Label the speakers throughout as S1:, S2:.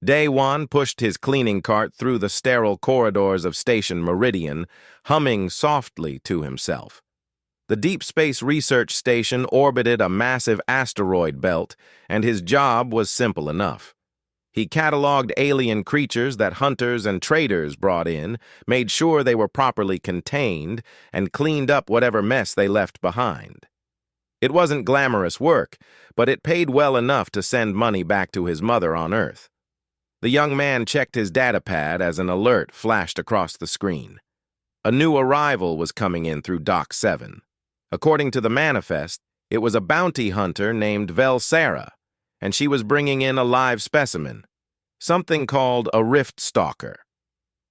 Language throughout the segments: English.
S1: Day One pushed his cleaning cart through the sterile corridors of Station Meridian, humming softly to himself. The Deep Space Research Station orbited a massive asteroid belt, and his job was simple enough. He cataloged alien creatures that hunters and traders brought in, made sure they were properly contained, and cleaned up whatever mess they left behind. It wasn't glamorous work, but it paid well enough to send money back to his mother on Earth. The young man checked his datapad as an alert flashed across the screen. A new arrival was coming in through Dock 7. According to the manifest, it was a bounty hunter named Velsara, and she was bringing in a live specimen, something called a rift stalker.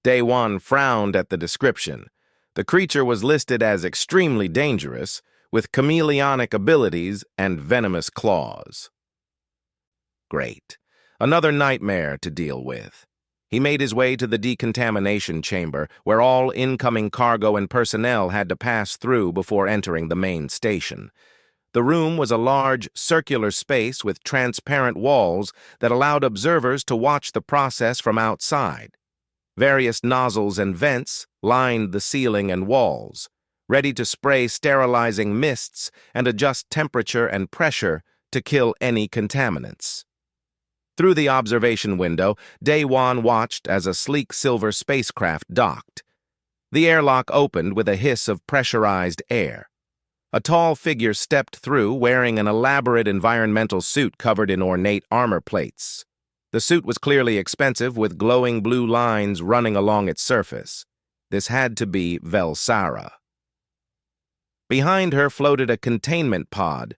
S1: Day One frowned at the description. The creature was listed as extremely dangerous, with chameleonic abilities and venomous claws. Great. Another nightmare to deal with. He made his way to the decontamination chamber, where all incoming cargo and personnel had to pass through before entering the main station. The room was a large, circular space with transparent walls that allowed observers to watch the process from outside. Various nozzles and vents lined the ceiling and walls, ready to spray sterilizing mists and adjust temperature and pressure to kill any contaminants. Through the observation window, Day One watched as a sleek silver spacecraft docked. The airlock opened with a hiss of pressurized air. A tall figure stepped through wearing an elaborate environmental suit covered in ornate armor plates. The suit was clearly expensive, with glowing blue lines running along its surface. This had to be Velsara. Behind her floated a containment pod,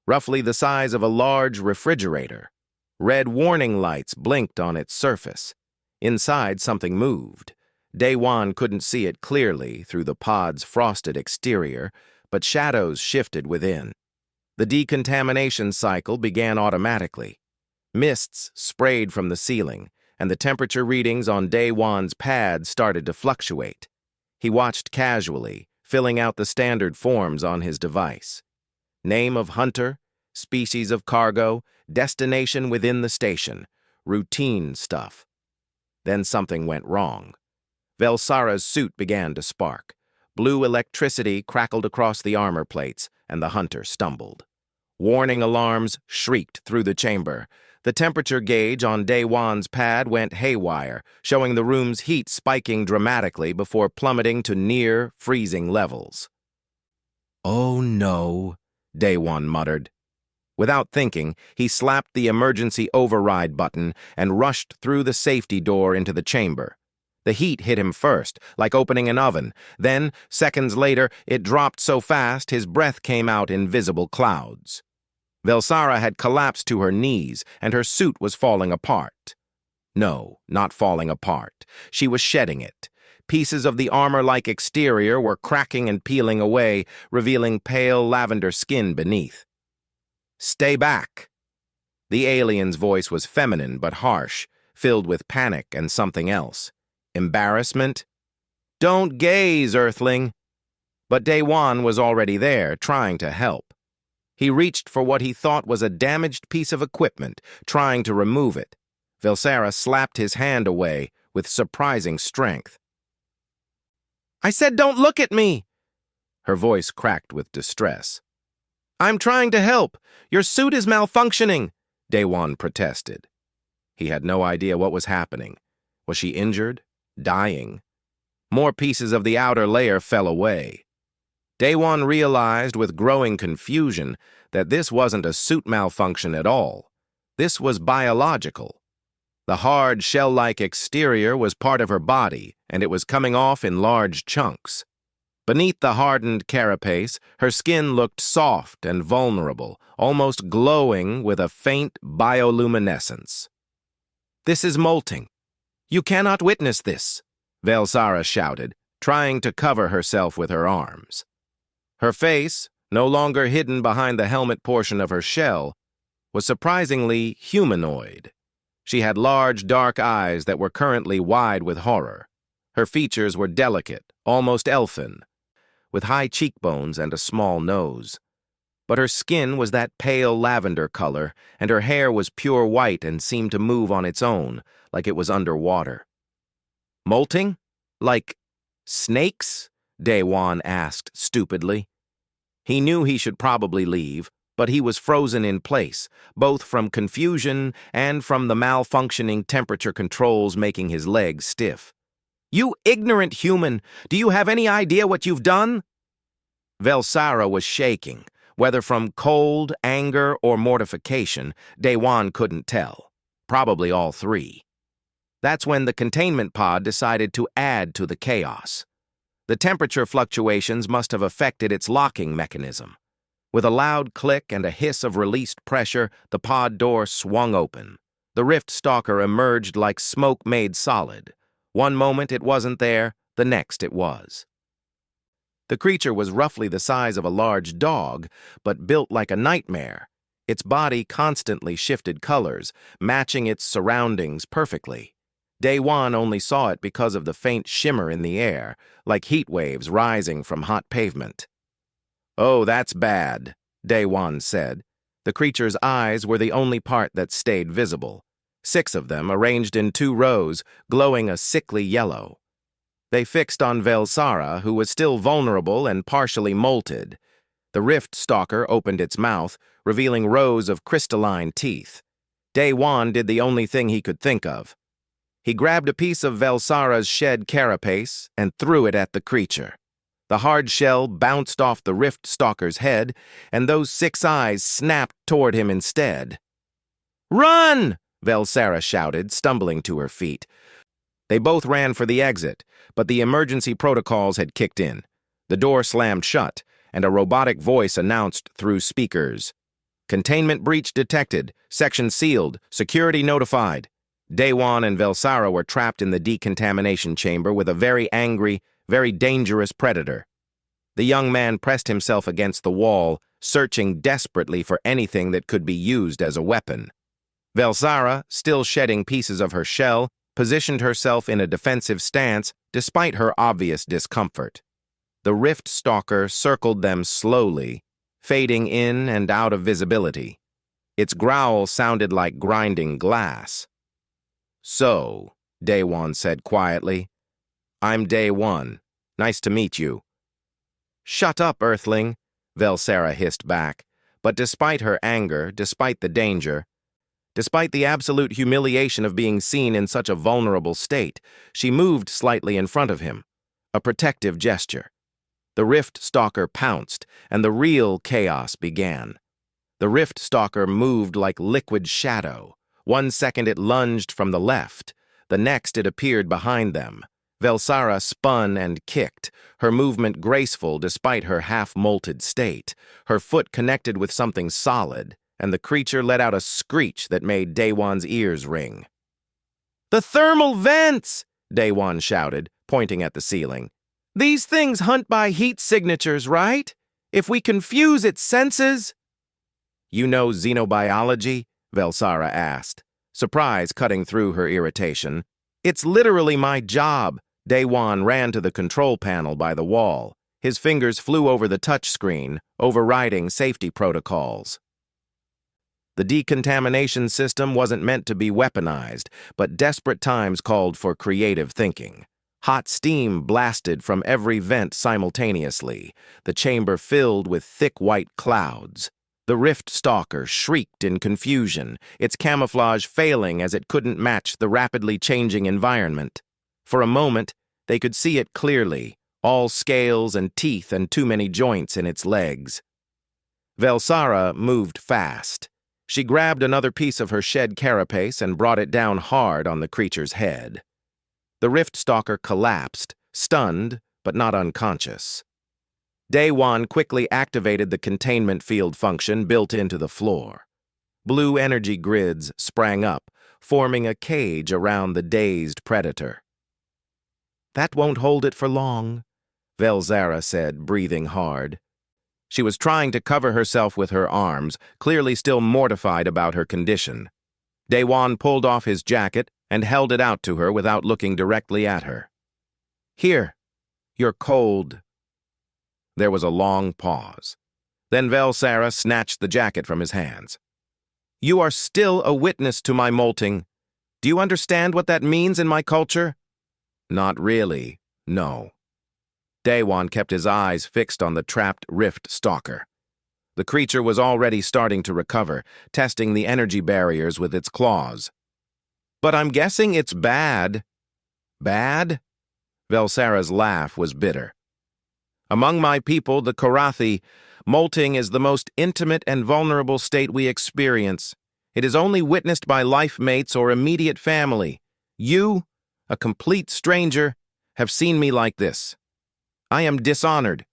S1: roughly the size of a large refrigerator. Red warning lights blinked on its surface. Inside, something moved. Day One couldn't see it clearly through the pod's frosted exterior, but shadows shifted within. The decontamination cycle began automatically. Mists sprayed from the ceiling, and the temperature readings on Day One's pad started to fluctuate. He watched casually, filling out the standard forms on his device. Name of hunter, species of cargo, destination within the station, routine stuff. Then something went wrong. Velsara's suit began to spark. Blue electricity crackled across the armor plates, and the hunter stumbled. Warning alarms shrieked through the chamber. The temperature gauge on Day One's pad went haywire, showing the room's heat spiking dramatically before plummeting to near freezing levels. "Oh no," Day One muttered. Without thinking, he slapped the emergency override button and rushed through the safety door into the chamber. The heat hit him first, like opening an oven. Then, seconds later, it dropped so fast his breath came out in visible clouds. Velsara had collapsed to her knees, and her suit was falling apart. No, not falling apart. She was shedding it. Pieces of the armor-like exterior were cracking and peeling away, revealing pale lavender skin beneath. "Stay back." The alien's voice was feminine but harsh, filled with panic and something else. Embarrassment? "Don't gaze, Earthling." But Day One was already there, trying to help. He reached for what he thought was a damaged piece of equipment, trying to remove it. Velsara slapped his hand away with surprising strength. "I said don't look at me!" Her voice cracked with distress. "I'm trying to help. Your suit is malfunctioning," Day One protested. He had no idea what was happening. Was she injured? Dying? More pieces of the outer layer fell away. Day One realized with growing confusion that this wasn't a suit malfunction at all. This was biological. The hard, shell-like exterior was part of her body, and it was coming off in large chunks. Beneath the hardened carapace, her skin looked soft and vulnerable, almost glowing with a faint bioluminescence. "This is molting. You cannot witness this," Velsara shouted, trying to cover herself with her arms. Her face, no longer hidden behind the helmet portion of her shell, was surprisingly humanoid. She had large, dark eyes that were currently wide with horror. Her features were delicate, almost elfin, with high cheekbones and a small nose. But her skin was that pale lavender color, and her hair was pure white and seemed to move on its own, like it was underwater. Molting? Like snakes? Daewon asked stupidly. He knew he should probably leave, but he was frozen in place, both from confusion and from the malfunctioning temperature controls making his legs stiff. "You ignorant human! Do you have any idea what you've done?" Velsara was shaking. Whether from cold, anger, or mortification, Daewon couldn't tell. Probably all three. That's when the containment pod decided to add to the chaos. The temperature fluctuations must have affected its locking mechanism. With a loud click and a hiss of released pressure, the pod door swung open. The Rift Stalker emerged like smoke made solid. One moment it wasn't there, the next it was. The creature was roughly the size of a large dog, but built like a nightmare. Its body constantly shifted colors, matching its surroundings perfectly. Daewon only saw it because of the faint shimmer in the air, like heat waves rising from hot pavement. "Oh, that's bad," Daewon said. The creature's eyes were the only part that stayed visible. 6 of them, arranged in 2 rows, glowing a sickly yellow. They fixed on Velsara, who was still vulnerable and partially molted. The Rift Stalker opened its mouth, revealing rows of crystalline teeth. Daewon did the only thing he could think of. He grabbed a piece of Velsara's shed carapace and threw it at the creature. The hard shell bounced off the Rift Stalker's head, and those 6 eyes snapped toward him instead. "Run!" Velsara shouted, stumbling to her feet. They both ran for the exit, but the emergency protocols had kicked in. The door slammed shut, and a robotic voice announced through speakers. "Containment breach detected. Section sealed. Security notified." Daewon and Velsara were trapped in the decontamination chamber with a very angry, very dangerous predator. The young man pressed himself against the wall, searching desperately for anything that could be used as a weapon. Velsara, still shedding pieces of her shell, positioned herself in a defensive stance despite her obvious discomfort. The Rift Stalker circled them slowly, fading in and out of visibility. Its growl sounded like grinding glass. "So," Daewon said quietly, "I'm Daewon. Nice to meet you." "Shut up, Earthling," Velsara hissed back. But despite her anger, despite the danger, despite the absolute humiliation of being seen in such a vulnerable state, she moved slightly in front of him, a protective gesture. The Rift Stalker pounced, and the real chaos began. The Rift Stalker moved like liquid shadow. One second it lunged from the left, the next it appeared behind them. Velsara spun and kicked, her movement graceful despite her half-molted state. Her foot connected with something solid, and the creature let out a screech that made Daewon's ears ring. "The thermal vents!" Daewon shouted, pointing at the ceiling. "These things hunt by heat signatures, right? If we confuse its senses—" "You know xenobiology?" Velsara asked, surprise cutting through her irritation. "It's literally my job." Daewon ran to the control panel by the wall. His fingers flew over the touchscreen, overriding safety protocols. The decontamination system wasn't meant to be weaponized, but desperate times called for creative thinking. Hot steam blasted from every vent simultaneously, the chamber filled with thick white clouds. The Rift Stalker shrieked in confusion, its camouflage failing as it couldn't match the rapidly changing environment. For a moment, they could see it clearly, all scales and teeth and too many joints in its legs. Velsara moved fast. She grabbed another piece of her shed carapace and brought it down hard on the creature's head. The Rift Stalker collapsed, stunned, but not unconscious. Daewon quickly activated the containment field function built into the floor. Blue energy grids sprang up, forming a cage around the dazed predator. "That won't hold it for long," Velsara said, breathing hard. She was trying to cover herself with her arms, clearly still mortified about her condition. Daewon pulled off his jacket and held it out to her without looking directly at her. "Here, you're cold." There was a long pause. Then Velsara snatched the jacket from his hands. "You are still a witness to my molting." Do you understand what that means in my culture? Not really, no. Daewon kept his eyes fixed on the trapped rift stalker. The creature was already starting to recover, testing the energy barriers with its claws. But I'm guessing it's bad. Bad? Velsara's laugh was bitter. Among my people, the Korathi, molting is the most intimate and vulnerable state we experience. It is only witnessed by life mates or immediate family. You, a complete stranger, have seen me like this. I am dishonored.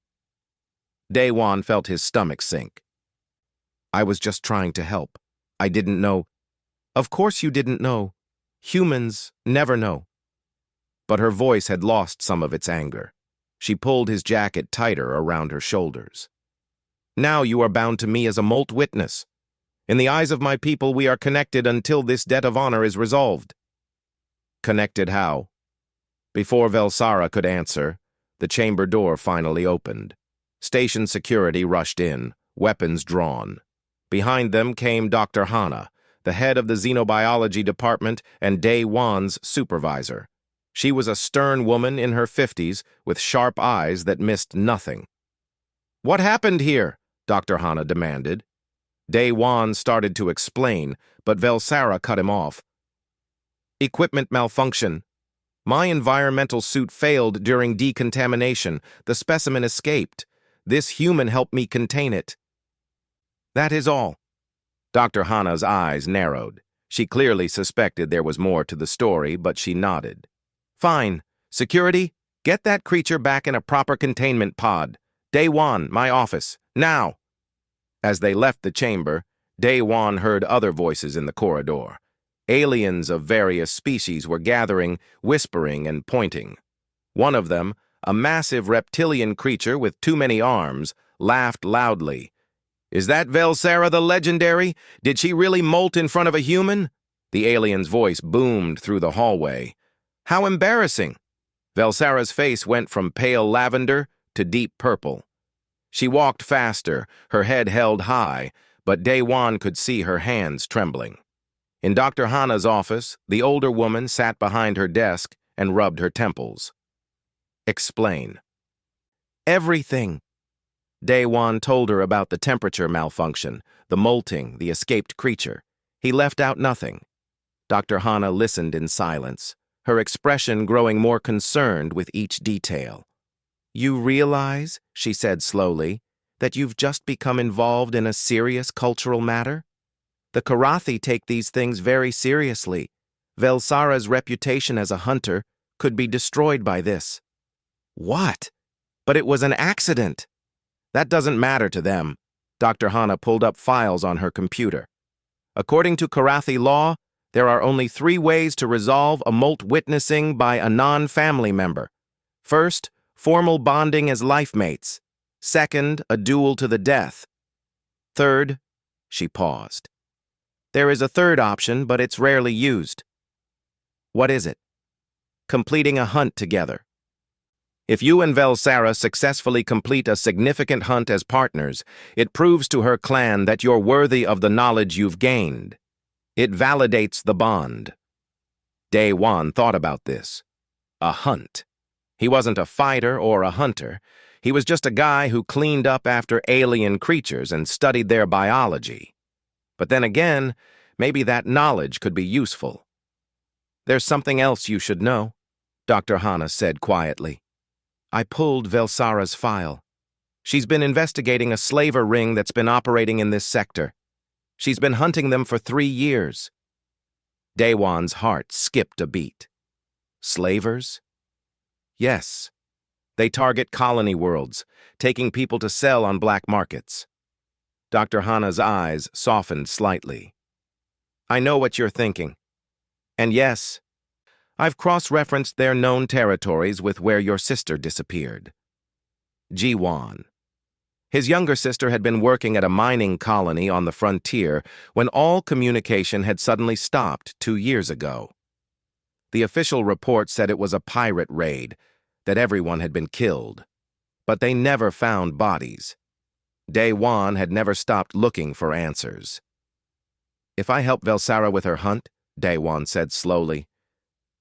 S1: Daewon felt his stomach sink. I was just trying to help. I didn't know. Of course you didn't know. Humans never know. But her voice had lost some of its anger. She pulled his jacket tighter around her shoulders. Now you are bound to me as a molt witness. In the eyes of my people, we are connected until this debt of honor is resolved. Connected how? Before Velsara could answer, the chamber door finally opened. Station security rushed in, weapons drawn. Behind them came Dr. Hana, the head of the xenobiology department and Daewon's supervisor. She was a stern woman in her 50s with sharp eyes that missed nothing. What happened here? Dr. Hana demanded. Daewon started to explain, but Velsara cut him off. Equipment malfunction. My environmental suit failed during decontamination. The specimen escaped. This human helped me contain it. That is all. Dr. Hana's eyes narrowed. She clearly suspected there was more to the story, but she nodded. Fine. Security, get that creature back in a proper containment pod. Daewon, my office. Now! As they left the chamber, Daewon heard other voices in the corridor. Aliens of various species were gathering, whispering and pointing. One of them, a massive reptilian creature with too many arms, laughed loudly. Is that Velsara the legendary? Did she really molt in front of a human? The alien's voice boomed through the hallway. How embarrassing! Velsara's face went from pale lavender to deep purple. She walked faster, her head held high, but Daewon could see her hands trembling. In Dr. Hana's office, the older woman sat behind her desk and rubbed her temples. Explain. Everything. Daewon told her about the temperature malfunction, the molting, the escaped creature. He left out nothing. Dr. Hana listened in silence, her expression growing more concerned with each detail. You realize, she said slowly, that you've just become involved in a serious cultural matter? The Korathi take these things very seriously. Velsara's reputation as a hunter could be destroyed by this. What? But it was an accident. That doesn't matter to them. Dr. Hana pulled up files on her computer. According to Korathi law, there are only 3 ways to resolve a molt witnessing by a non-family member. First, formal bonding as life mates. Second, a duel to the death. Third, she paused. There is a third option, but it's rarely used. What is it? Completing a hunt together. If you and Velsara successfully complete a significant hunt as partners, it proves to her clan that you're worthy of the knowledge you've gained. It validates the bond. Daewon thought about this. A hunt. He wasn't a fighter or a hunter. He was just a guy who cleaned up after alien creatures and studied their biology. But then again, maybe that knowledge could be useful. There's something else you should know, Dr. Hana said quietly. I pulled Velsara's file. She's been investigating a slaver ring that's been operating in this sector. She's been hunting them for 3 years. Daewon's heart skipped a beat. Slavers? Yes. They target colony worlds, taking people to sell on black markets. Dr. Hana's eyes softened slightly. I know what you're thinking. And yes, I've cross-referenced their known territories with where your sister disappeared. Ji-Wan. His younger sister had been working at a mining colony on the frontier when all communication had suddenly stopped 2 years ago. The official report said it was a pirate raid, that everyone had been killed. But they never found bodies. Daewon had never stopped looking for answers. If I help Velsara with her hunt, Daewon said slowly.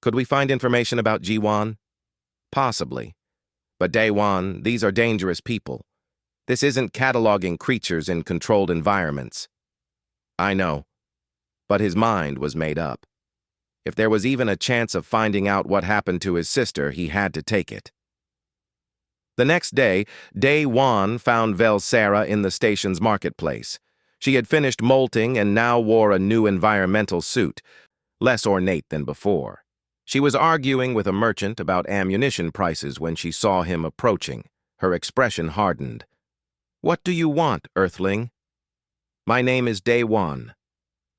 S1: Could we find information about Jiwon? Possibly. But Daewon, these are dangerous people. This isn't cataloging creatures in controlled environments. I know. But his mind was made up. If there was even a chance of finding out what happened to his sister, he had to take it. The next day, Daewon found Velsara in the station's marketplace. She had finished molting and now wore a new environmental suit, less ornate than before. She was arguing with a merchant about ammunition prices when she saw him approaching. Her expression hardened. "What do you want, Earthling?" "My name is Daewon,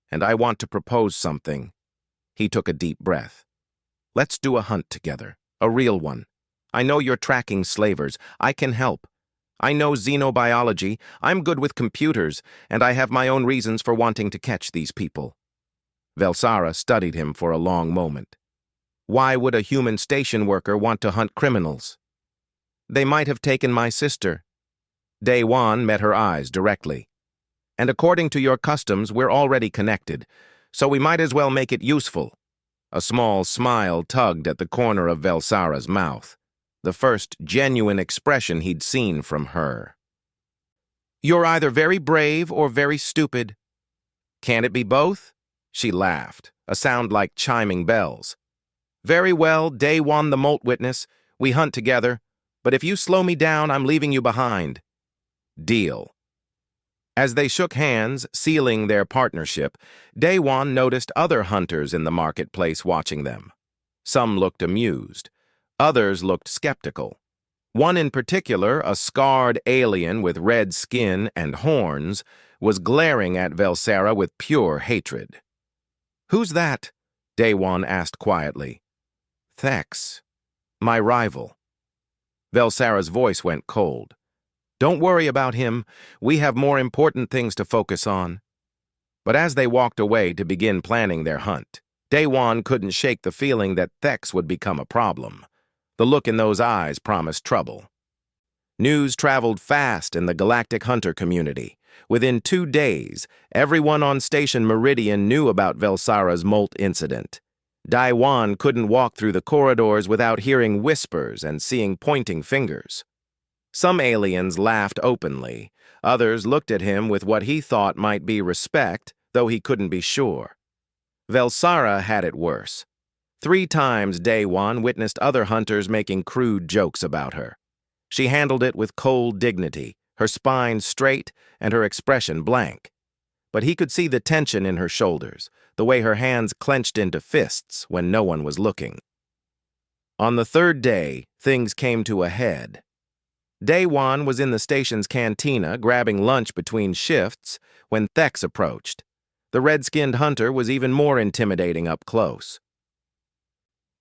S1: and I want to propose something." He took a deep breath. "Let's do a hunt together, a real one. I know you're tracking slavers. I can help. I know xenobiology. I'm good with computers, and I have my own reasons for wanting to catch these people." Velsara studied him for a long moment. "Why would a human station worker want to hunt criminals?" "They might have taken my sister." Daewon met her eyes directly. "And according to your customs, we're already connected, so we might as well make it useful." A small smile tugged at the corner of Velsara's mouth, the first genuine expression he'd seen from her. "You're either very brave or very stupid." "Can't it be both?" She laughed, a sound like chiming bells. "Very well, Daewon the Molt Witness. We hunt together, but if you slow me down, I'm leaving you behind." "Deal." As they shook hands, sealing their partnership, Daewon noticed other hunters in the marketplace watching them. Some looked amused. Others looked skeptical. One in particular, a scarred alien with red skin and horns, was glaring at Velsara with pure hatred. "Who's that?" Daewon asked quietly. "Thex, my rival." Velsara's voice went cold. "Don't worry about him. We have more important things to focus on." But as they walked away to begin planning their hunt, Daewon couldn't shake the feeling that Thex would become a problem. The look in those eyes promised trouble. News traveled fast in the Galactic Hunter community. Within 2 days, everyone on Station Meridian knew about Velsara's molt incident. Daewon couldn't walk through the corridors without hearing whispers and seeing pointing fingers. Some aliens laughed openly. Others looked at him with what he thought might be respect, though he couldn't be sure. Velsara had it worse. 3 times Daewon witnessed other hunters making crude jokes about her. She handled it with cold dignity, her spine straight and her expression blank. But he could see the tension in her shoulders, the way her hands clenched into fists when no one was looking. On the 3rd day, things came to a head. Daewon was in the station's cantina grabbing lunch between shifts when Thex approached. The red-skinned hunter was even more intimidating up close.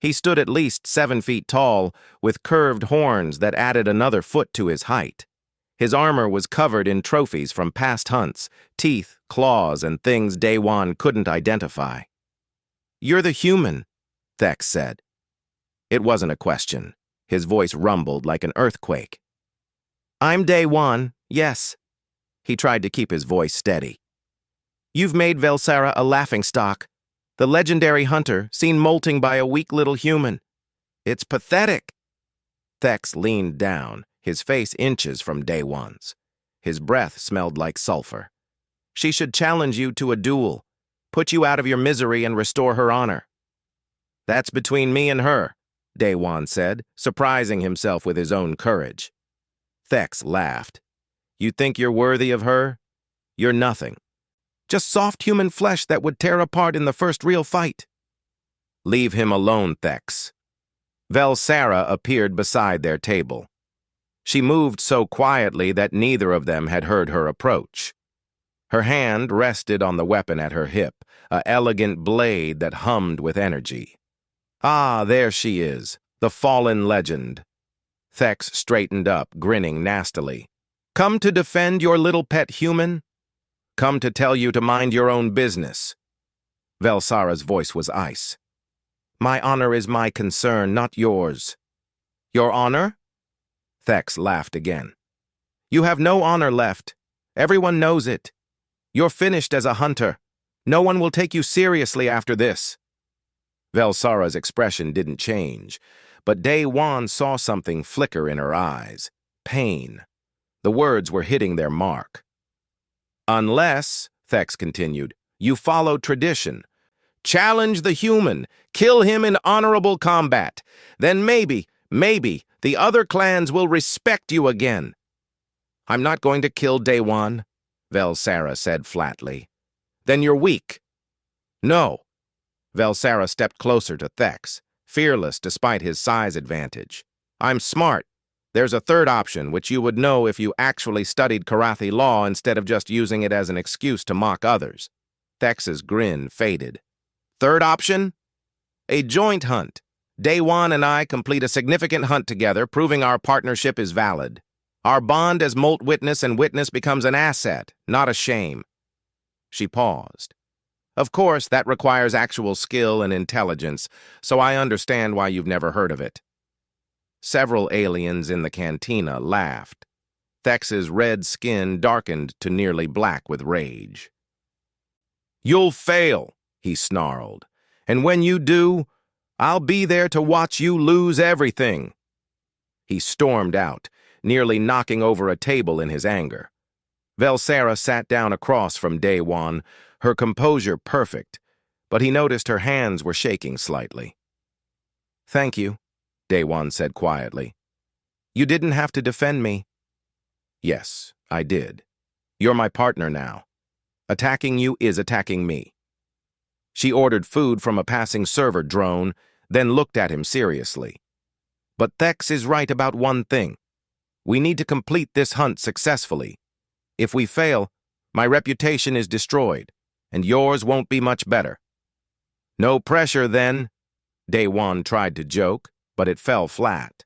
S1: He stood at least 7 feet tall, with curved horns that added another foot to his height. His armor was covered in trophies from past hunts, teeth, claws, and things Daewon couldn't identify. "You're the human," Thex said. It wasn't a question. His voice rumbled like an earthquake. "I'm Daewon, yes." He tried to keep his voice steady. "You've made Velsara a laughingstock. The legendary hunter, seen molting by a weak little human. It's pathetic." Thex leaned down, his face inches from Daewon's. His breath smelled like sulfur. "She should challenge you to a duel, put you out of your misery and restore her honor." "That's between me and her," Daewon said, surprising himself with his own courage. Thex laughed. "You think you're worthy of her? You're nothing. Just soft human flesh that would tear apart in the first real fight." "Leave him alone, Thex." Velsara appeared beside their table. She moved so quietly that neither of them had heard her approach. Her hand rested on the weapon at her hip, an elegant blade that hummed with energy. "Ah, there she is, the fallen legend." Thex straightened up, grinning nastily. "Come to defend your little pet human? Come to tell you to mind your own business." Velsara's voice was ice. "My honor is my concern, not yours." "Your honor?" Thex laughed again. "You have no honor left. Everyone knows it. You're finished as a hunter. No one will take you seriously after this. Velsara's expression didn't change, but Day Wan saw something flicker in her eyes. Pain. The words were hitting their mark. Unless, Thex continued, you follow tradition. Challenge the human. Kill him in honorable combat. Then maybe, the other clans will respect you again. I'm not going to kill Day Wan, Velsara said flatly. Then you're weak. No. Velsara stepped closer to Thex, fearless despite his size advantage. I'm smart. There's a third option, which you would know if you actually studied Karathi law instead of just using it as an excuse to mock others. Thex's grin faded. Third option? A joint hunt. Day Wan and I complete a significant hunt together, proving our partnership is valid. Our bond as Molt Witness and Witness becomes an asset, not a shame. She paused. Of course, that requires actual skill and intelligence, so I understand why you've never heard of it. Several aliens in the cantina laughed. Thex's red skin darkened to nearly black with rage. You'll fail, he snarled. And when you do, I'll be there to watch you lose everything. He stormed out, nearly knocking over a table in his anger. Velsara sat down across from Day Wan, her composure perfect, but he noticed her hands were shaking slightly. Thank you, Day Wan said quietly. You didn't have to defend me. Yes, I did. You're my partner now. Attacking you is attacking me. She ordered food from a passing server drone, then looked at him seriously. But Thex is right about one thing. We need to complete this hunt successfully. If we fail, my reputation is destroyed, and yours won't be much better. No pressure, then, Day Wan tried to joke, but it fell flat.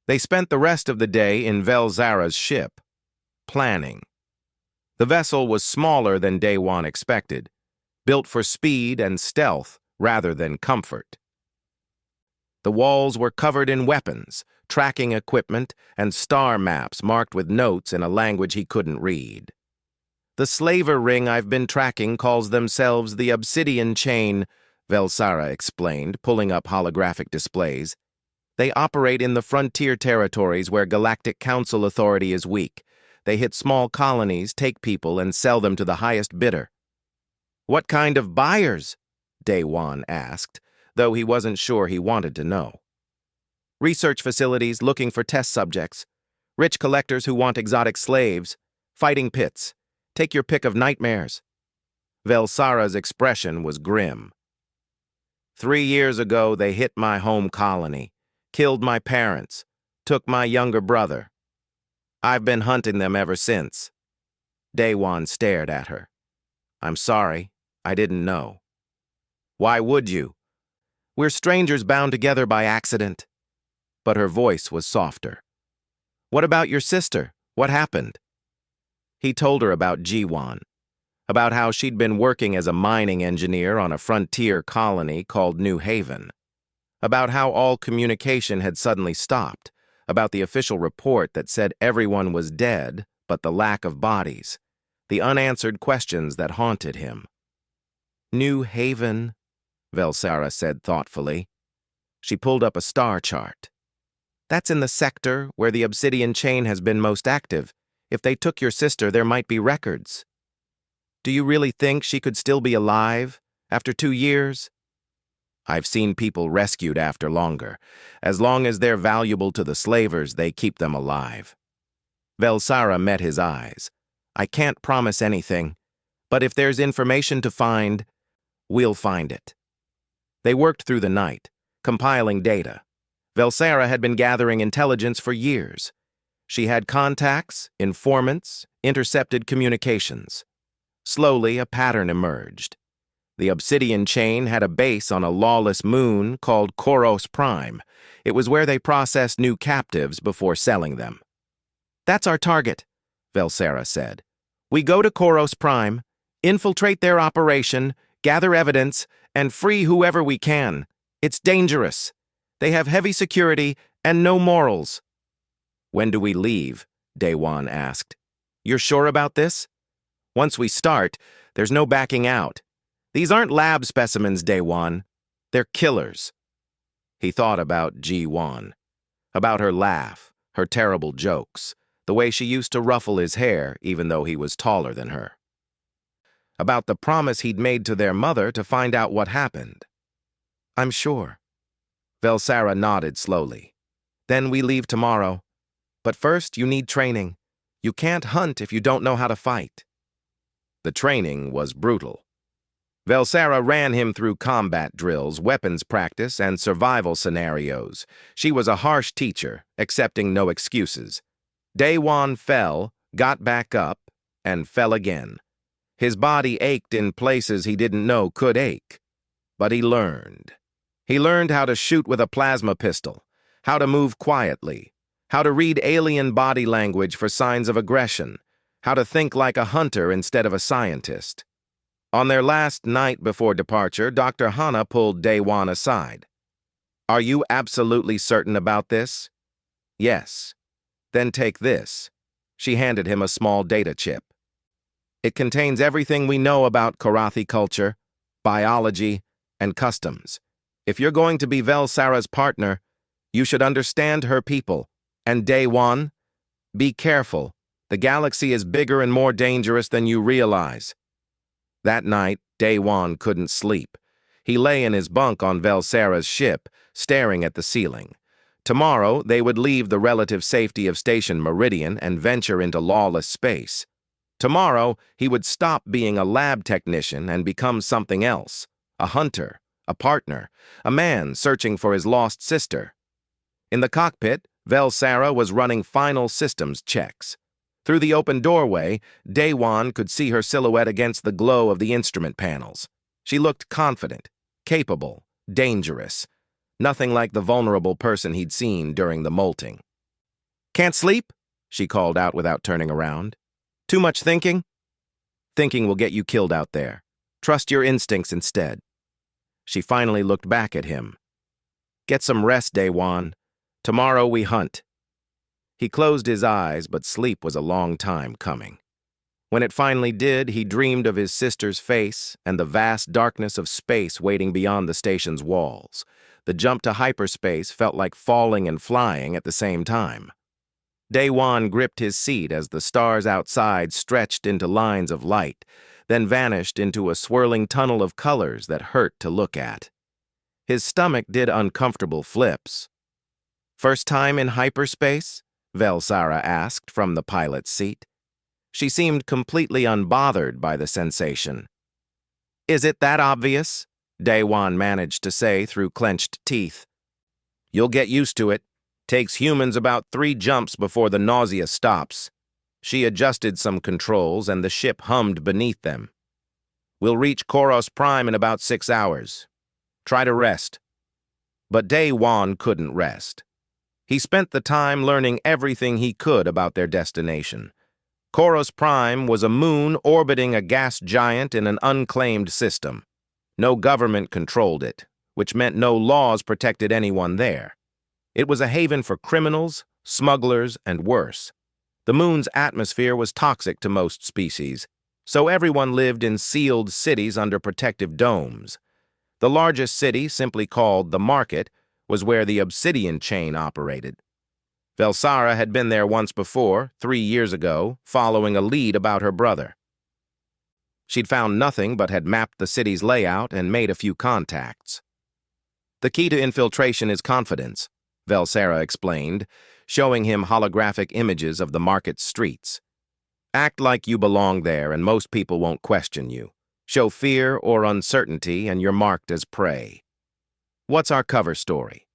S1: They spent the rest of the day in Velsara's ship, planning. The vessel was smaller than Day Wan expected, built for speed and stealth rather than comfort. The walls were covered in weapons, tracking equipment, and star maps marked with notes in a language he couldn't read. The slaver ring I've been tracking calls themselves the Obsidian Chain, Velsara explained, pulling up holographic displays. They operate in the frontier territories where Galactic Council authority is weak. They hit small colonies, take people, and sell them to the highest bidder. What kind of buyers? Day Wan asked, though he wasn't sure he wanted to know. Research facilities looking for test subjects, rich collectors who want exotic slaves, fighting pits. Take your pick of nightmares. Velsara's expression was grim. 3 years ago, they hit my home colony, killed my parents, took my younger brother. I've been hunting them ever since. Day Wan stared at her. I'm sorry, I didn't know. Why would you? We're strangers bound together by accident. But her voice was softer. What about your sister? What happened? He told her about Jiwan, about how she'd been working as a mining engineer on a frontier colony called New Haven, about how all communication had suddenly stopped, about the official report that said everyone was dead, but the lack of bodies, the unanswered questions that haunted him. New Haven, Velsara said thoughtfully. She pulled up a star chart. That's in the sector where the Obsidian Chain has been most active. If they took your sister, there might be records. Do you really think she could still be alive after 2 years? I've seen people rescued after longer. As long as they're valuable to the slavers, they keep them alive. Velsara met his eyes. I can't promise anything, but if there's information to find, we'll find it. They worked through the night, compiling data. Velsara had been gathering intelligence for years. She had contacts, informants, intercepted communications. Slowly, a pattern emerged. The Obsidian Chain had a base on a lawless moon called Koros Prime. It was where they processed new captives before selling them. That's our target, Velsara said. We go to Koros Prime, infiltrate their operation, gather evidence, and free whoever we can. It's dangerous. They have heavy security and no morals. When do we leave? Day Wan asked. You're sure about this? Once we start, There's no backing out. These aren't lab specimens, Day-Wan. They're killers. He thought about Ji-Wan, about her laugh, her terrible jokes, the way she used to ruffle his hair even though he was taller than her. About the promise he'd made to their mother to find out what happened. I'm sure. Velsara nodded slowly. Then we leave tomorrow. But first, you need training. You can't hunt if you don't know how to fight. The training was brutal. Velsara ran him through combat drills, weapons practice, and survival scenarios. She was a harsh teacher, accepting no excuses. Day-Wan fell, got back up, and fell again. His body ached in places he didn't know could ache. But he learned. He learned how to shoot with a plasma pistol, how to move quietly, how to read alien body language for signs of aggression, how to think like a hunter instead of a scientist. On their last night before departure, Dr. Hana pulled Day-Wan aside. Are you absolutely certain about this? Yes. Then take this. She handed him a small data chip. It contains everything we know about Korathi culture, biology, and customs. If you're going to be Velsara's partner, you should understand her people. And Day-Wan, be careful. The galaxy is bigger and more dangerous than you realize. That night, Day-Wan couldn't sleep. He lay in his bunk on Velsara's ship, staring at the ceiling. Tomorrow, they would leave the relative safety of Station Meridian and venture into lawless space. Tomorrow, he would stop being a lab technician and become something else, a hunter, a partner, a man searching for his lost sister. In the cockpit, Velsara was running final systems checks. Through the open doorway, Day-Wan could see her silhouette against the glow of the instrument panels. She looked confident, capable, dangerous. Nothing like the vulnerable person he'd seen during the molting. Can't sleep? She called out without turning around. Too much thinking? Thinking will get you killed out there. Trust your instincts instead. She finally looked back at him. Get some rest, Day-Wan. Tomorrow we hunt. He closed his eyes, but sleep was a long time coming. When it finally did, he dreamed of his sister's face and the vast darkness of space waiting beyond the station's walls. The jump to hyperspace felt like falling and flying at the same time. Day-Wan gripped his seat as the stars outside stretched into lines of light, then vanished into a swirling tunnel of colors that hurt to look at. His stomach did uncomfortable flips. First time in hyperspace? Velsara asked from the pilot's seat. She seemed completely unbothered by the sensation. Is it that obvious? Day-Wan managed to say through clenched teeth. You'll get used to it. Takes humans about 3 jumps before the nausea stops. She adjusted some controls and the ship hummed beneath them. We'll reach Koros Prime in about 6 hours. Try to rest. But Day-Wan couldn't rest. He spent the time learning everything he could about their destination. Koros Prime was a moon orbiting a gas giant in an unclaimed system. No government controlled it, which meant no laws protected anyone there. It was a haven for criminals, smugglers, and worse. The moon's atmosphere was toxic to most species, so everyone lived in sealed cities under protective domes. The largest city, simply called the Market, was where the Obsidian chain operated. Velsara had been there once before, 3 years ago, following a lead about her brother. She'd found nothing but had mapped the city's layout and made a few contacts. The key to infiltration is confidence, Velsara explained, showing him holographic images of the market streets. Act like you belong there and most people won't question you. Show fear or uncertainty and you're marked as prey. What's our cover story?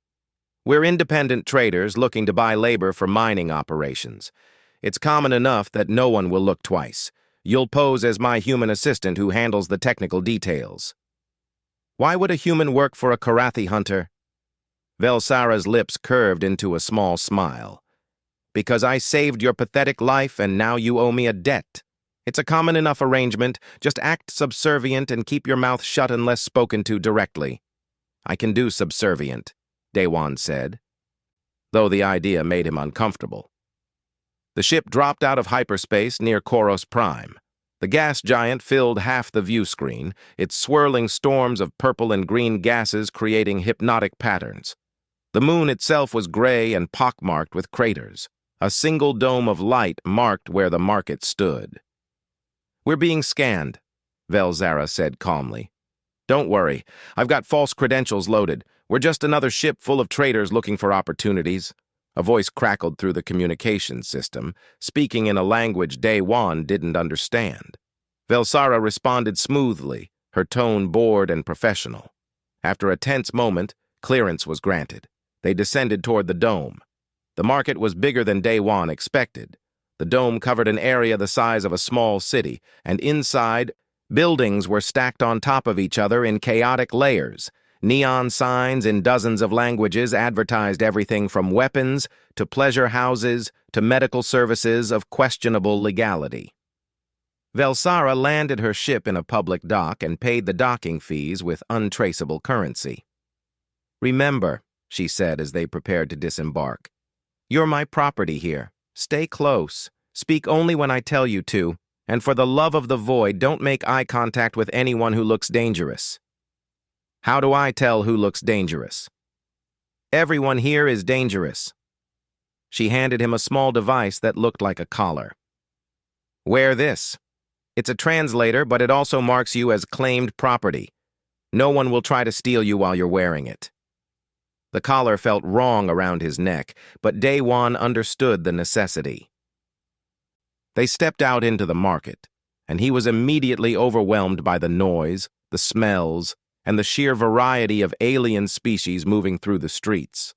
S1: We're independent traders looking to buy labor for mining operations. It's common enough that no one will look twice. You'll pose as my human assistant who handles the technical details. Why would a human work for a Korathi hunter? Velsara's lips curved into a small smile. Because I saved your pathetic life and now you owe me a debt. It's a common enough arrangement. Just act subservient and keep your mouth shut unless spoken to directly. I can do subservient, Day-Wan said, though the idea made him uncomfortable. The ship dropped out of hyperspace near Koros Prime. The gas giant filled half the view screen, its swirling storms of purple and green gases creating hypnotic patterns. The moon itself was gray and pockmarked with craters. A single dome of light marked where the market stood. "We're being scanned," Velzara said calmly. "Don't worry, I've got false credentials loaded. We're just another ship full of traders looking for opportunities." A voice crackled through the communications system, speaking in a language Day-Wan didn't understand. Velzara responded smoothly, her tone bored and professional. After a tense moment, clearance was granted. They descended toward the dome. The market was bigger than Day-Wan expected. The dome covered an area the size of a small city, and inside, buildings were stacked on top of each other in chaotic layers. Neon signs in dozens of languages advertised everything from weapons to pleasure houses to medical services of questionable legality. Velzara landed her ship in a public dock and paid the docking fees with untraceable currency. "Remember," she said as they prepared to disembark, "you're my property here. Stay close. Speak only when I tell you to, and for the love of the void, don't make eye contact with anyone who looks dangerous." "How do I tell who looks dangerous?" "Everyone here is dangerous." She handed him a small device that looked like a collar. "Wear this. It's a translator, but it also marks you as claimed property. No one will try to steal you while you're wearing it." The collar felt wrong around his neck, but Day-Wan understood the necessity. They stepped out into the market, and he was immediately overwhelmed by the noise, the smells, and the sheer variety of alien species moving through the streets.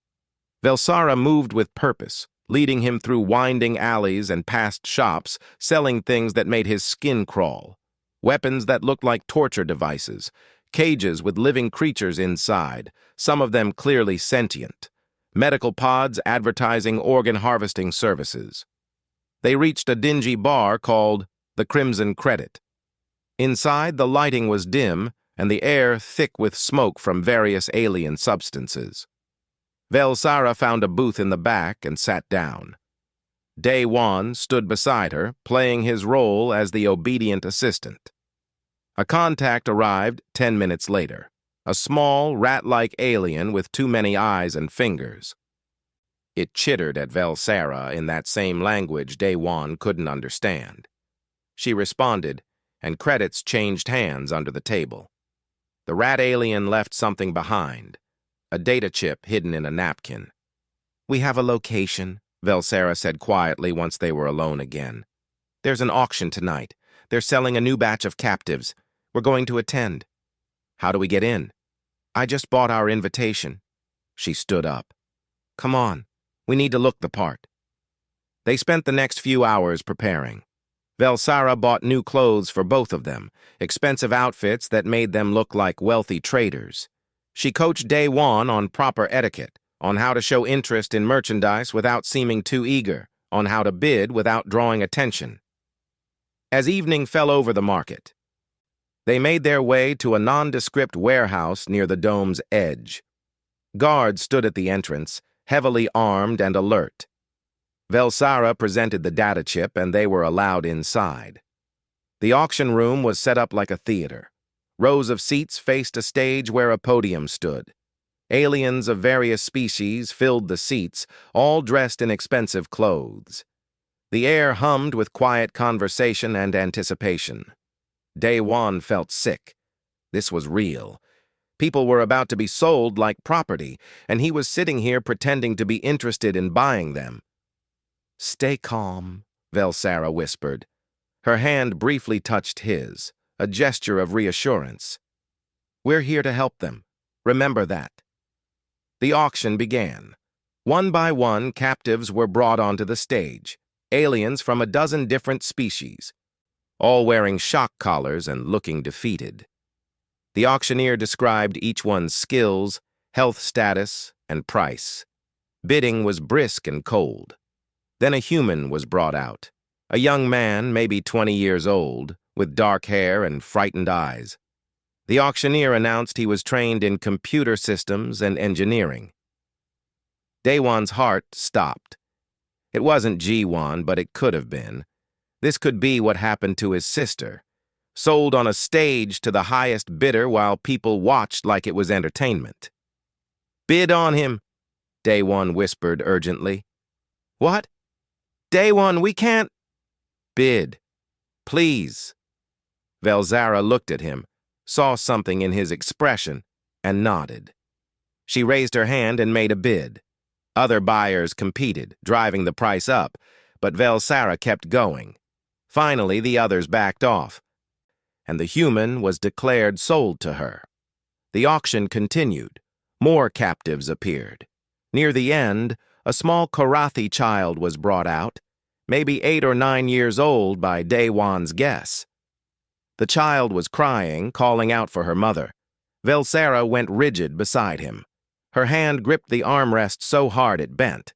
S1: Velzara moved with purpose, leading him through winding alleys and past shops, selling things that made his skin crawl. Weapons that looked like torture devices, cages with living creatures inside, some of them clearly sentient, medical pods advertising organ harvesting services. They reached a dingy bar called the Crimson Credit. Inside, the lighting was dim, and the air thick with smoke from various alien substances. Velzara found a booth in the back and sat down. Day-Wan stood beside her, playing his role as the obedient assistant. A contact arrived 10 minutes later, a small, rat-like alien with too many eyes and fingers. It chittered at Velzara in that same language Day-Wan couldn't understand. She responded, and credits changed hands under the table. The rat alien left something behind, a data chip hidden in a napkin. "We have a location," Velzara said quietly once they were alone again. "There's an auction tonight. They're selling a new batch of captives. We're going to attend." "How do we get in?" "I just bought our invitation." She stood up. "Come on. We need to look the part." They spent the next few hours preparing. Velzara bought new clothes for both of them, expensive outfits that made them look like wealthy traders. She coached Day-Wan on proper etiquette, on how to show interest in merchandise without seeming too eager, on how to bid without drawing attention. As evening fell over the market, they made their way to a nondescript warehouse near the dome's edge. Guards stood at the entrance, heavily armed and alert. Velzara presented the data chip, and they were allowed inside. The auction room was set up like a theater. Rows of seats faced a stage where a podium stood. Aliens of various species filled the seats, all dressed in expensive clothes. The air hummed with quiet conversation and anticipation. Day-Wan felt sick. This was real. People were about to be sold like property, and he was sitting here pretending to be interested in buying them. "Stay calm," Velzara whispered. Her hand briefly touched his, a gesture of reassurance. "We're here to help them. Remember that." The auction began. One by one, captives were brought onto the stage, aliens from a dozen different species, all wearing shock collars and looking defeated. The auctioneer described each one's skills, health status, and price. Bidding was brisk and cold. Then a human was brought out, a young man, maybe 20 years old, with dark hair and frightened eyes. The auctioneer announced he was trained in computer systems and engineering. Day-Wan's heart stopped. It wasn't G-Wan, but it could have been. This could be what happened to his sister. Sold on a stage to the highest bidder while people watched like it was entertainment. "Bid on him," Day One whispered urgently. "What? Day One, we can't—" "Bid. Please." Velzara looked at him, saw something in his expression, and nodded. She raised her hand and made a bid. Other buyers competed, driving the price up, but Velzara kept going. Finally, the others backed off, and the human was declared sold to her. The auction continued. More captives appeared. Near the end, a small Karathi child was brought out, maybe 8 or 9 years old by Day One's guess. The child was crying, calling out for her mother. Velzara went rigid beside him. Her hand gripped the armrest so hard it bent.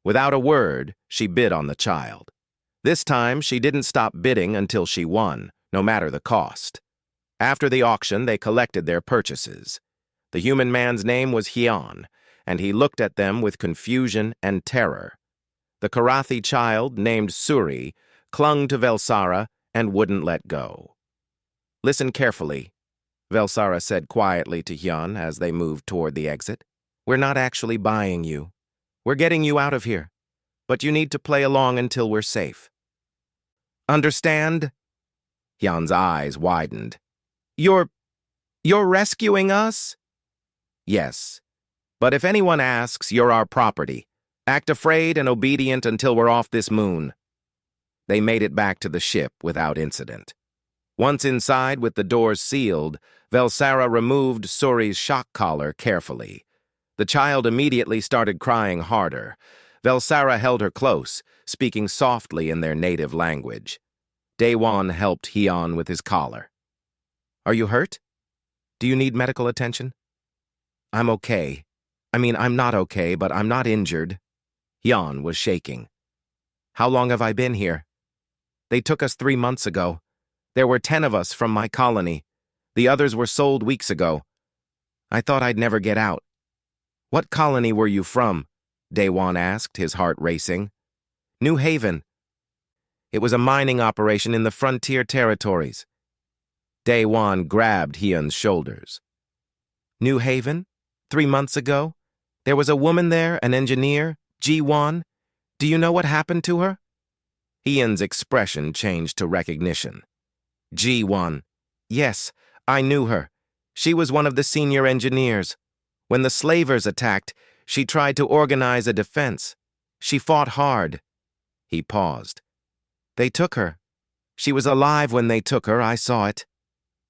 S1: Without a word, she bid on the child. This time, she didn't stop bidding until she won, no matter the cost. After the auction, they collected their purchases. The human man's name was Hyan, and he looked at them with confusion and terror. The Karathi child, named Suri, clung to Velzara and wouldn't let go. "Listen carefully," Velzara said quietly to Hyan as they moved toward the exit. "We're not actually buying you. We're getting you out of here, but you need to play along until we're safe. Understand?" Hyan's eyes widened. You're rescuing us?" "Yes. But if anyone asks, you're our property. Act afraid and obedient until we're off this moon." They made it back to the ship without incident. Once inside with the doors sealed, Velzara removed Suri's shock collar carefully. The child immediately started crying harder. Velzara held her close, speaking softly in their native language. Day One helped Hyan with his collar. "Are you hurt? Do you need medical attention?" "I'm okay. I'm not okay, but I'm not injured." Hyan was shaking. "How long have I been here?" "They took us 3 months ago. There were 10 of us from my colony. The others were sold weeks ago. I thought I'd never get out." "What colony were you from?" Day One asked, his heart racing. "New Haven. It was a mining operation in the frontier territories." Day One grabbed Hyan's shoulders. "New Haven? 3 months ago? There was a woman there, an engineer, G1. Do you know what happened to her?" Hyan's expression changed to recognition. "G1. Yes, I knew her. She was one of the senior engineers. When the slavers attacked, she tried to organize a defense. She fought hard." He paused. "They took her. She was alive when they took her, I saw it.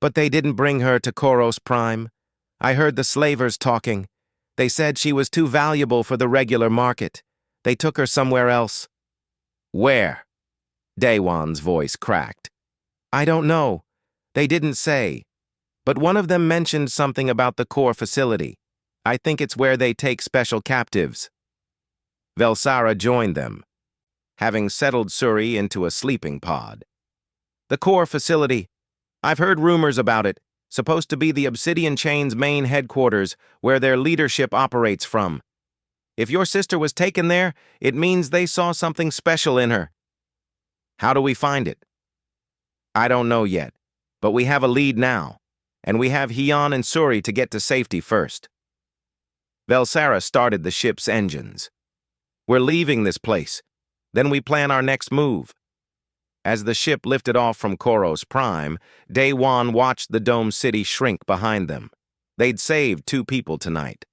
S1: But they didn't bring her to Koros Prime. I heard the slavers talking. They said she was too valuable for the regular market. They took her somewhere else." "Where?" Daywan's voice cracked. "I don't know. They didn't say. But one of them mentioned something about the core facility. I think it's where they take special captives." Velzara joined them, having settled Suri into a sleeping pod. "The core facility. I've heard rumors about it. Supposed to be the Obsidian Chain's main headquarters, where their leadership operates from. If your sister was taken there, it means they saw something special in her." "How do we find it?" "I don't know yet, but we have a lead now, and we have Hyan and Suri to get to safety first." Velzara started the ship's engines. "We're leaving this place. Then we plan our next move." As the ship lifted off from Koros Prime, Day One watched the dome city shrink behind them. They'd saved 2 people tonight.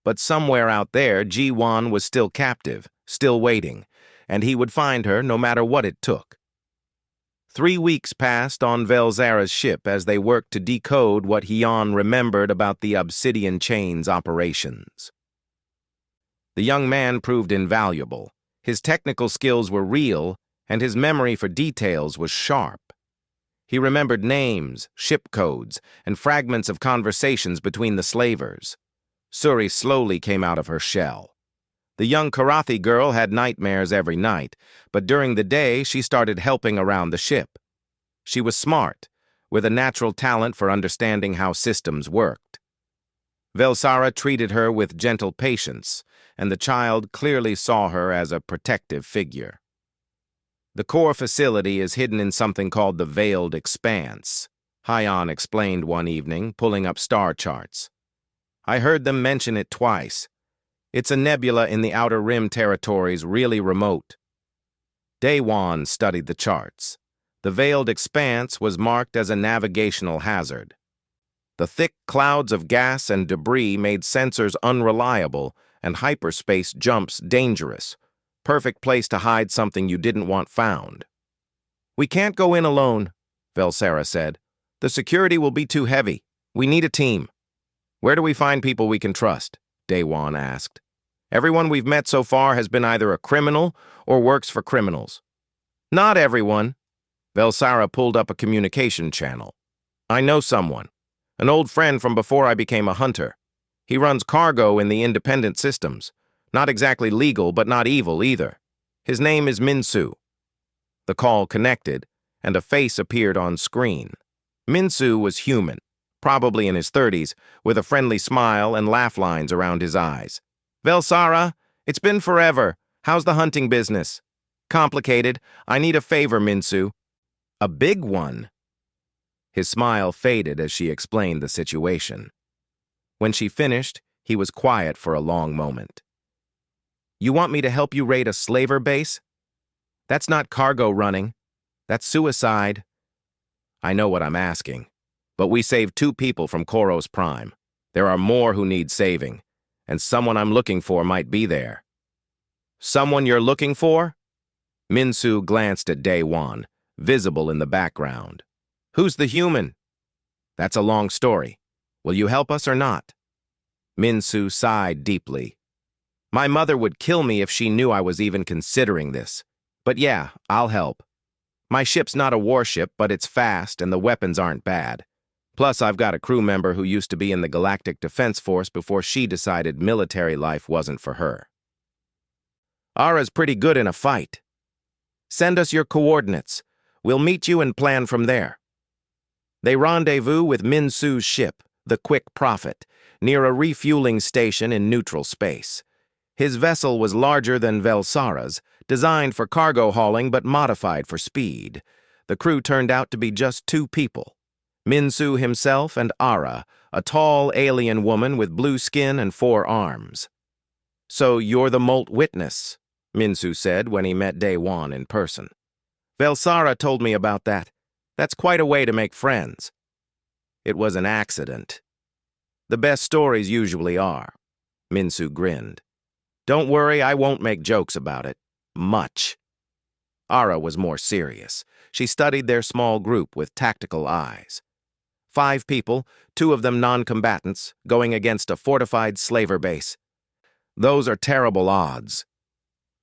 S1: But somewhere out there, G1 was still captive, still waiting, and he would find her no matter what it took. 3 weeks passed on Velzara's ship as they worked to decode what Hyan remembered about the Obsidian Chain's operations. The young man proved invaluable. His technical skills were real, and his memory for details was sharp. He remembered names, ship codes, and fragments of conversations between the slavers. Suri slowly came out of her shell. The young Karathi girl had nightmares every night, but during the day she started helping around the ship. She was smart, with a natural talent for understanding how systems worked. Velzara treated her with gentle patience, and the child clearly saw her as a protective figure. The core facility is hidden in something called the Veiled Expanse, Hyan explained one evening, pulling up star charts. I heard them mention it twice. It's a nebula in the Outer Rim territories, really remote. Daewon studied the charts. The Veiled Expanse was marked as a navigational hazard. The thick clouds of gas and debris made sensors unreliable and hyperspace jumps dangerous. Perfect place to hide something you didn't want found. We can't go in alone, Velsara said. The security will be too heavy. We need a team. Where do we find people we can trust? Daewon asked. Everyone we've met so far has been either a criminal or works for criminals. Not everyone. Velsara pulled up a communication channel. I know someone. An old friend from before I became a hunter. He runs cargo in the independent systems. Not exactly legal, but not evil either. His name is Minsu. The call connected, and a face appeared on screen. Minsu was human, probably in his 30s, with a friendly smile and laugh lines around his eyes. Velsara, it's been forever. How's the hunting business? Complicated. I need a favor, Minsu. A big one. His smile faded as she explained the situation. When she finished, he was quiet for a long moment. You want me to help you raid a slaver base? That's not cargo running. That's suicide. I know what I'm asking, but we saved 2 people from Koros Prime. There are more who need saving, and someone I'm looking for might be there. Someone you're looking for? Minsu glanced at Daewon, visible in the background. Who's the human? That's a long story. Will you help us or not? Minsu sighed deeply. My mother would kill me if she knew I was even considering this. But yeah, I'll help. My ship's not a warship, but it's fast and the weapons aren't bad. Plus, I've got a crew member who used to be in the Galactic Defense Force before she decided military life wasn't for her. Ara's pretty good in a fight. Send us your coordinates. We'll meet you and plan from there. They rendezvous with Minsu's ship, the Quick Prophet, near a refueling station in neutral space. His vessel was larger than Velsara's, designed for cargo hauling but modified for speed. The crew turned out to be just 2 people. Minsu himself and Ara, a tall alien woman with blue skin and 4 arms. So you're the Molt witness, Minsu said when he met Daewon in person. Velsara told me about that. That's quite a way to make friends. It was an accident. The best stories usually are. Minsu grinned. Don't worry, I won't make jokes about it. Much. Ara was more serious. She studied their small group with tactical eyes. 5 people, 2 of them non-combatants, going against a fortified slaver base. Those are terrible odds.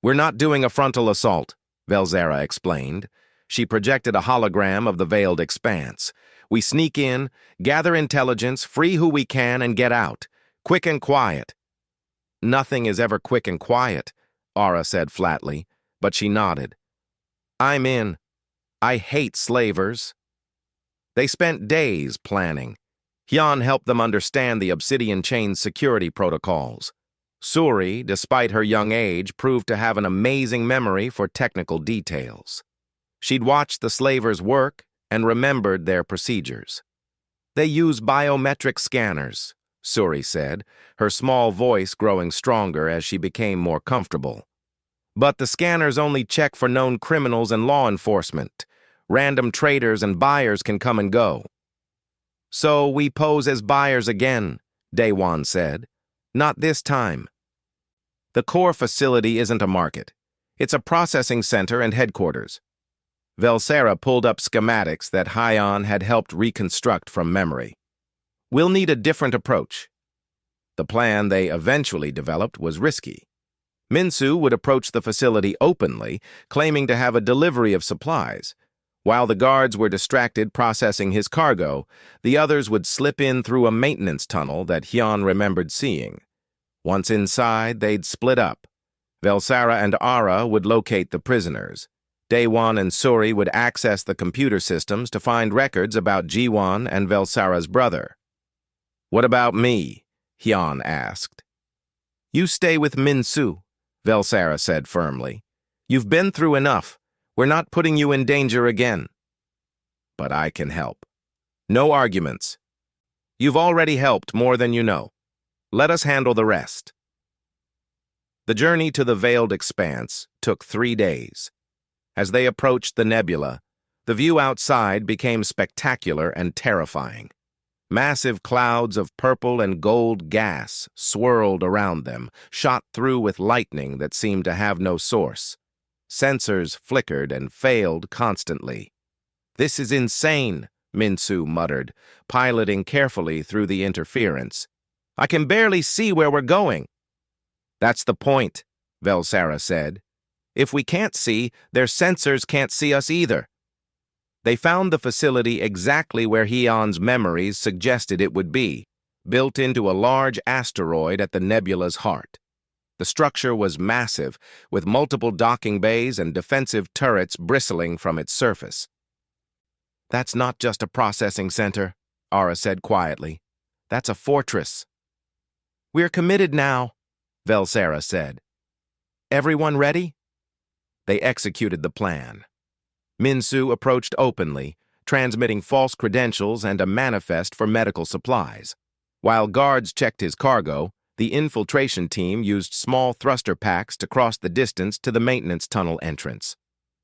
S1: We're not doing a frontal assault, Velsara explained. She projected a hologram of the Veiled Expanse. We sneak in, gather intelligence, free who we can, and get out. Quick and quiet. Nothing is ever quick and quiet, Ara said flatly, but she nodded. I'm in. I hate slavers. They spent days planning. Hyan helped them understand the Obsidian Chain's security protocols. Suri, despite her young age, proved to have an amazing memory for technical details. She'd watched the slavers work and remembered their procedures. They use biometric scanners, Suri said, her small voice growing stronger as she became more comfortable. But the scanners only check for known criminals and law enforcement. Random traders and buyers can come and go. So we pose as buyers again, Daewon said. Not this time. The core facility isn't a market. It's a processing center and headquarters. Velsara pulled up schematics that Hyan had helped reconstruct from memory. We'll need a different approach. The plan they eventually developed was risky. Minsu would approach the facility openly, claiming to have a delivery of supplies. While the guards were distracted processing his cargo, the others would slip in through a maintenance tunnel that Hyan remembered seeing. Once inside, they'd split up. Velsara and Ara would locate the prisoners. Daewon and Suri would access the computer systems to find records about Jiwon and Velsara's brother. What about me? Hyan asked. You stay with Minsu, Velsara said firmly. You've been through enough. We're not putting you in danger again. But I can help. No arguments. You've already helped more than you know. Let us handle the rest. The journey to the veiled expanse took 3 days. As they approached the nebula, the view outside became spectacular and terrifying. Massive clouds of purple and gold gas swirled around them, shot through with lightning that seemed to have no source. Sensors flickered and failed constantly. "This is insane," Minsu muttered, piloting carefully through the interference. "I can barely see where we're going." "That's the point," Velsara said. "If we can't see, their sensors can't see us either." They found the facility exactly where Heon's memories suggested it would be, built into a large asteroid at the nebula's heart. The structure was massive, with multiple docking bays and defensive turrets bristling from its surface. "That's not just a processing center," Ara said quietly. "That's a fortress." "We're committed now," Velsara said. "Everyone ready?" They executed the plan. Minsu approached openly, transmitting false credentials and a manifest for medical supplies. While guards checked his cargo, the infiltration team used small thruster packs to cross the distance to the maintenance tunnel entrance.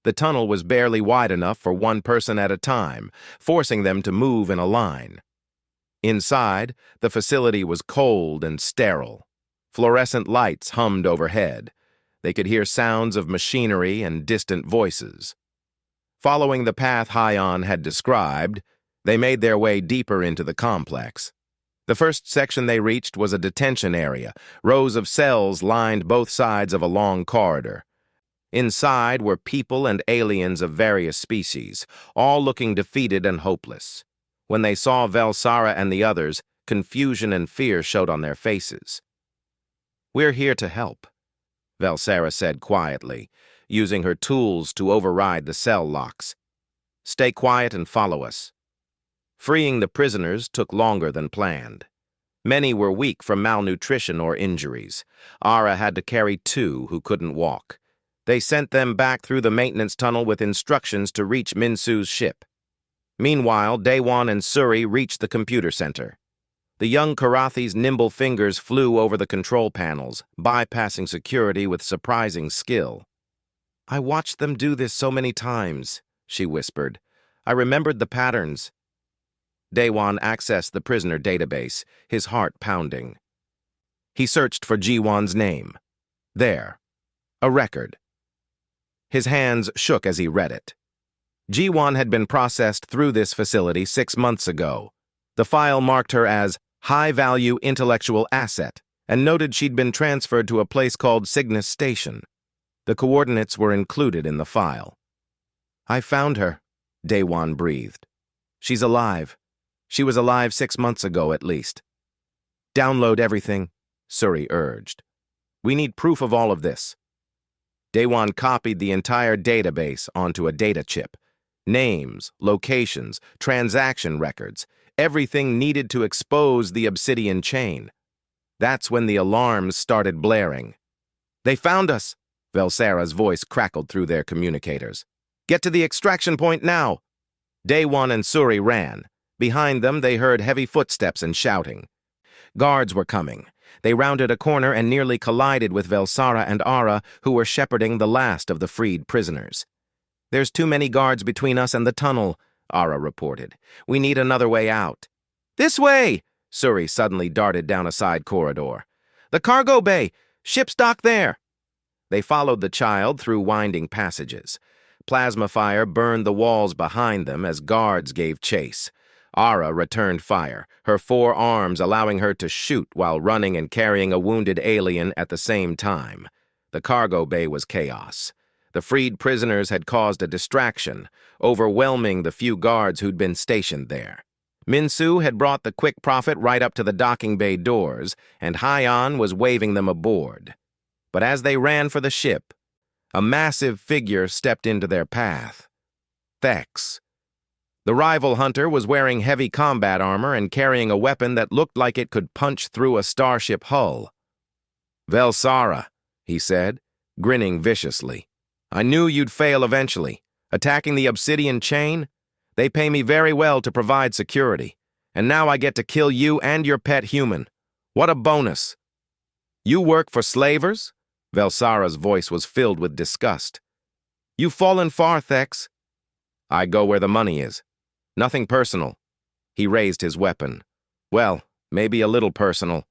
S1: The tunnel was barely wide enough for one person at a time, forcing them to move in a line. Inside, the facility was cold and sterile. Fluorescent lights hummed overhead. They could hear sounds of machinery and distant voices. Following the path Heon had described, they made their way deeper into the complex. The first section they reached was a detention area. Rows of cells lined both sides of a long corridor. Inside were people and aliens of various species, all looking defeated and hopeless. When they saw Velsara and the others, confusion and fear showed on their faces. "We're here to help," Velsara said quietly, using her tools to override the cell locks. "Stay quiet and follow us." Freeing the prisoners took longer than planned. Many were weak from malnutrition or injuries. Ara had to carry 2 who couldn't walk. They sent them back through the maintenance tunnel with instructions to reach Minsu's ship. Meanwhile, Daewon and Suri reached the computer center. The young Karathi's nimble fingers flew over the control panels, bypassing security with surprising skill. "I watched them do this so many times," she whispered. "I remembered the patterns." Daewon accessed the prisoner database, his heart pounding. He searched for Jiwon's name. There. A record. His hands shook as he read it. Jiwon had been processed through this facility 6 months ago. The file marked her as high-value intellectual asset and noted she'd been transferred to a place called Cygnus Station. The coordinates were included in the file. "I found her," Daewon breathed. "She's alive. She was alive 6 months ago, at least." "Download everything," Suri urged. "We need proof of all of this." Daewon copied the entire database onto a data chip. Names, locations, transaction records, everything needed to expose the obsidian chain. That's when the alarms started blaring. "They found us!" Velsara's voice crackled through their communicators. "Get to the extraction point now!" Daewon and Suri ran. Behind them, they heard heavy footsteps and shouting. Guards were coming. They rounded a corner and nearly collided with Velsara and Ara, who were shepherding the last of the freed prisoners. "There's too many guards between us and the tunnel," Ara reported. "We need another way out." "This way!" Suri suddenly darted down a side corridor. "The cargo bay! Ship's dock there!" They followed the child through winding passages. Plasma fire burned the walls behind them as guards gave chase. Ara returned fire, her 4 arms allowing her to shoot while running and carrying a wounded alien at the same time. The cargo bay was chaos. The freed prisoners had caused a distraction, overwhelming the few guards who'd been stationed there. Minsu had brought the quick prophet right up to the docking bay doors, and Heon was waving them aboard. But as they ran for the ship, a massive figure stepped into their path. Thex. The rival hunter was wearing heavy combat armor and carrying a weapon that looked like it could punch through a starship hull. "Velsara," he said, grinning viciously. "I knew you'd fail eventually. Attacking the obsidian chain? They pay me very well to provide security, and now I get to kill you and your pet human. What a bonus! You work for slavers? Velsara's voice was filled with disgust. You've fallen far, Thex. I go where the money is. Nothing personal. He raised his weapon. Well, maybe a little personal.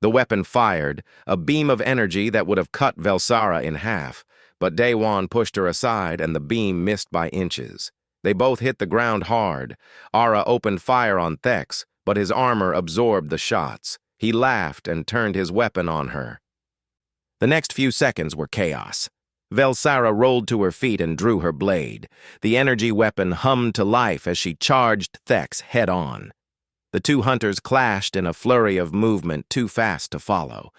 S1: The weapon fired, a beam of energy that would have cut Velsara in half, but Daewon pushed her aside and the beam missed by inches. They both hit the ground hard. Ara opened fire on Thex, but his armor absorbed the shots. He laughed and turned his weapon on her. The next few seconds were chaos. Velsara rolled to her feet and drew her blade. The energy weapon hummed to life as she charged Thex head-on. The two hunters clashed in a flurry of movement too fast to follow.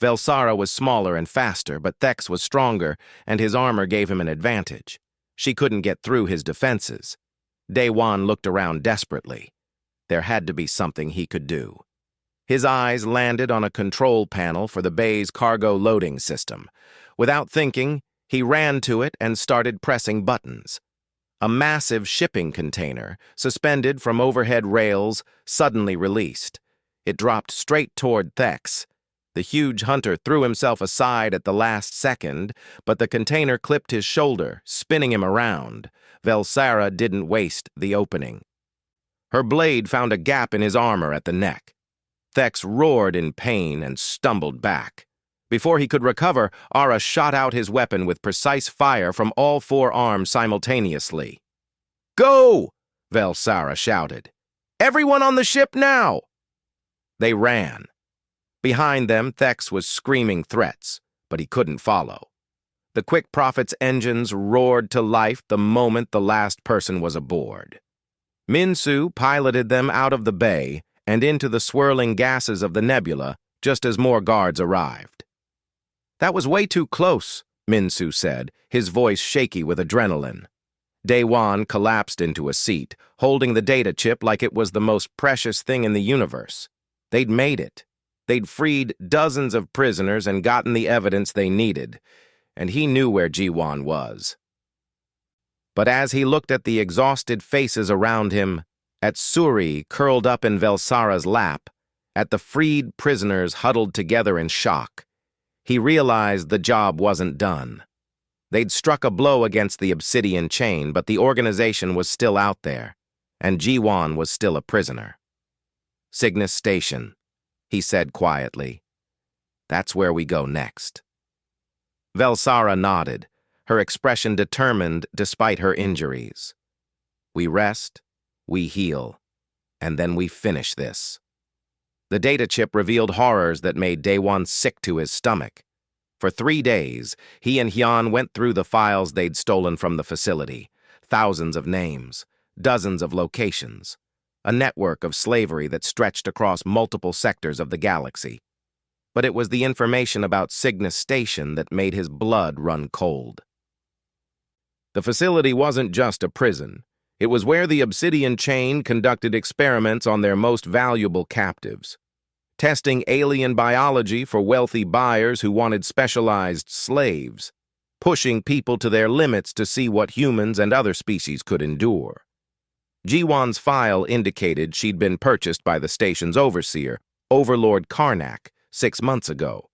S1: Velsara was smaller and faster, but Thex was stronger, and his armor gave him an advantage. She couldn't get through his defenses. Daewon looked around desperately. There had to be something he could do. His eyes landed on a control panel for the bay's cargo loading system. Without thinking, he ran to it and started pressing buttons. A massive shipping container, suspended from overhead rails, suddenly released. It dropped straight toward Thex. The huge hunter threw himself aside at the last second, but the container clipped his shoulder, spinning him around. Velsara didn't waste the opening. Her blade found a gap in his armor at the neck. Thex roared in pain and stumbled back. Before he could recover, Ara shot out his weapon with precise fire from all four arms simultaneously. "Go!" Velsara shouted. "Everyone on the ship now!" They ran. Behind them, Thex was screaming threats, but he couldn't follow. The Quick Prophet's engines roared to life the moment the last person was aboard. Minsu piloted them out of the bay and into the swirling gases of the nebula just as more guards arrived. "That was way too close," Minsu said, his voice shaky with adrenaline. Daewon collapsed into a seat, holding the data chip like it was the most precious thing in the universe. They'd made it. They'd freed dozens of prisoners and gotten the evidence they needed, and he knew where Jiwon was. But as he looked at the exhausted faces around him, at Suri curled up in Velsara's lap, at the freed prisoners huddled together in shock, he realized the job wasn't done. They'd struck a blow against the obsidian chain, but the organization was still out there, and Jiwon was still a prisoner. "Cygnus Station," he said quietly. "That's where we go next." Velsara nodded, her expression determined despite her injuries. "We rest, we heal, and then we finish this." The data chip revealed horrors that made Daewon sick to his stomach. For 3 days, he and Hyun went through the files they'd stolen from the facility. Thousands of names, dozens of locations, a network of slavery that stretched across multiple sectors of the galaxy. But it was the information about Cygnus Station that made his blood run cold. The facility wasn't just a prison. It was where the obsidian chain conducted experiments on their most valuable captives, testing alien biology for wealthy buyers who wanted specialized slaves, pushing people to their limits to see what humans and other species could endure. Jiwon's file indicated she'd been purchased by the station's overseer, Overlord Karnak, 6 months ago.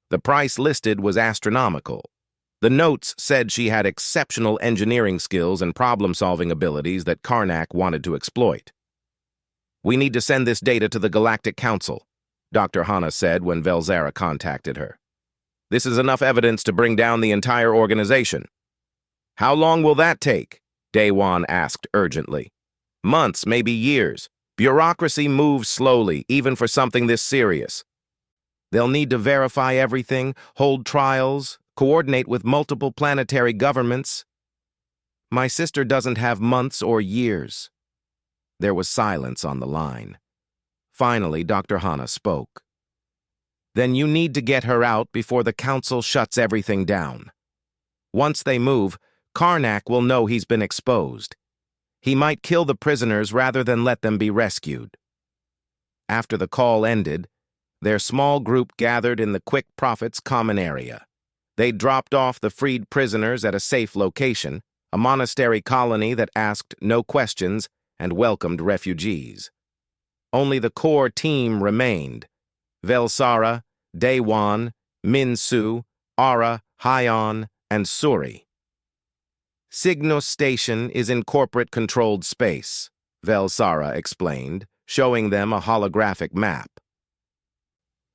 S1: The price listed was astronomical. The notes said she had exceptional engineering skills and problem-solving abilities that Karnak wanted to exploit. "We need to send this data to the Galactic Council," Dr. Hana said when Velsara contacted her. "This is enough evidence to bring down the entire organization." "How long will that take?" Daewon asked urgently. "Months, maybe years. Bureaucracy moves slowly, even for something this serious. They'll need to verify everything, hold trials, coordinate with multiple planetary governments. My sister doesn't have months or years." There was silence on the line. Finally, Dr. Hana spoke. "Then you need to get her out before the council shuts everything down. Once they move, Karnak will know he's been exposed. He might kill the prisoners rather than let them be rescued." After the call ended, their small group gathered in the Quick Prophet's common area. They dropped off the freed prisoners at a safe location, a monastery colony that asked no questions and welcomed refugees. Only the core team remained: Velsara, Daewon, Minsu, Ara, Hyon, and Suri. Cygnus Station is in corporate-controlled space, Velsara explained, showing them a holographic map.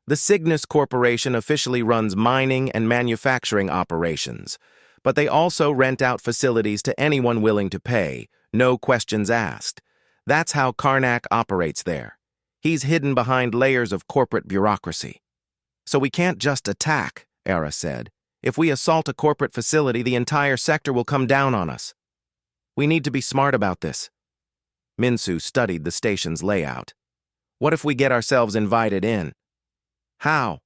S1: The Cygnus Corporation officially runs mining and manufacturing operations, but they also rent out facilities to anyone willing to pay, no questions asked. That's how Karnak operates there. He's hidden behind layers of corporate bureaucracy. So we can't just attack, Era said. If we assault a corporate facility, the entire sector will come down on us. We need to be smart about this. Minsu studied the station's layout. What if we get ourselves invited in? How?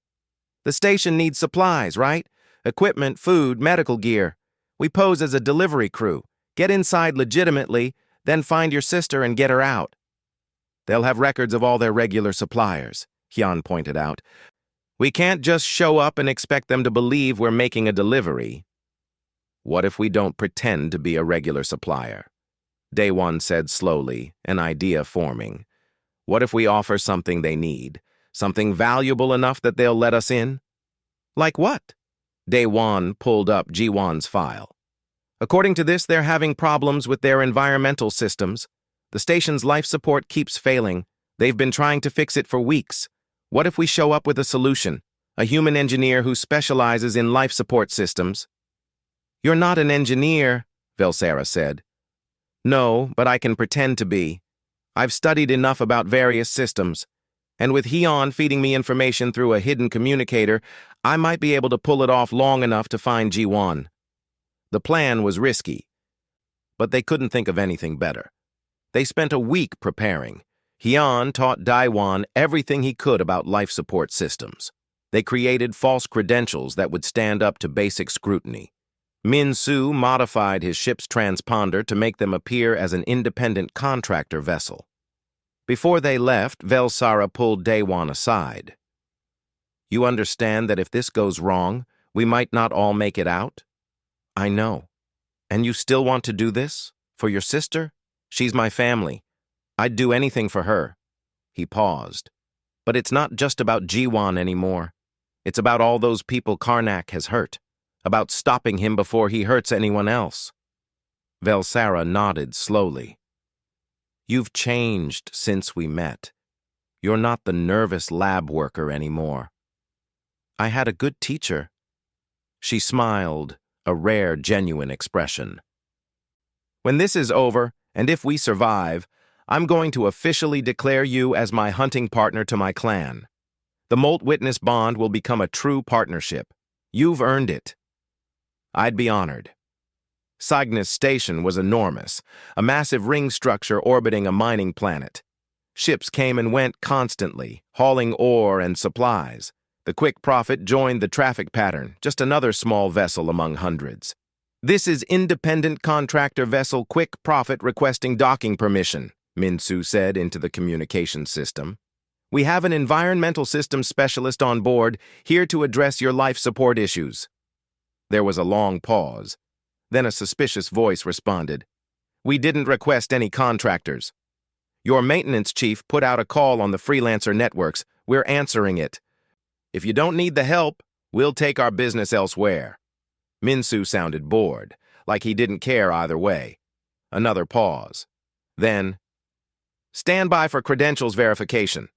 S1: The station needs supplies, right? Equipment, food, medical gear. We pose as a delivery crew. Get inside legitimately, then find your sister and get her out. They'll have records of all their regular suppliers, Hyun pointed out. We can't just show up and expect them to believe we're making a delivery. What if we don't pretend to be a regular supplier? Daewon said slowly, an idea forming. What if we offer something they need? Something valuable enough that they'll let us in? Like what? Daewon pulled up Jiwon's file. According to this, they're having problems with their environmental systems. The station's life support keeps failing. They've been trying to fix it for weeks. What if we show up with a solution? A human engineer who specializes in life support systems? You're not an engineer, Velsara said. No, but I can pretend to be. I've studied enough about various systems, and with Hyun feeding me information through a hidden communicator, I might be able to pull it off long enough to find Jiwon. The plan was risky, but they couldn't think of anything better. They spent a week preparing. Hyun taught Daewon everything he could about life support systems. They created false credentials that would stand up to basic scrutiny. Minsu modified his ship's transponder to make them appear as an independent contractor vessel. Before they left, Velsara pulled Daewon aside. You understand that if this goes wrong, we might not all make it out? I know. And you still want to do this? For your sister? She's my family. I'd do anything for her. He paused. But it's not just about Jiwon anymore. It's about all those people Karnak has hurt. About stopping him before he hurts anyone else. Velsara nodded slowly. You've changed since we met. You're not the nervous lab worker anymore. I had a good teacher. She smiled, a rare, genuine expression. When this is over, and if we survive, I'm going to officially declare you as my hunting partner to my clan. The Molt-Witness bond will become a true partnership. You've earned it. I'd be honored. Cygnus Station was enormous, a massive ring structure orbiting a mining planet. Ships came and went constantly, hauling ore and supplies. The Quick Prophet joined the traffic pattern, just another small vessel among hundreds. This is independent contractor vessel Quick Prophet requesting docking permission, Minsu said into the communication system. We have an environmental systems specialist on board, here to address your life support issues. There was a long pause. Then a suspicious voice responded. We didn't request any contractors. Your maintenance chief put out a call on the freelancer networks. We're answering it. If you don't need the help, we'll take our business elsewhere. Minsu sounded bored, like he didn't care either way. Another pause. Then, stand by for credentials verification.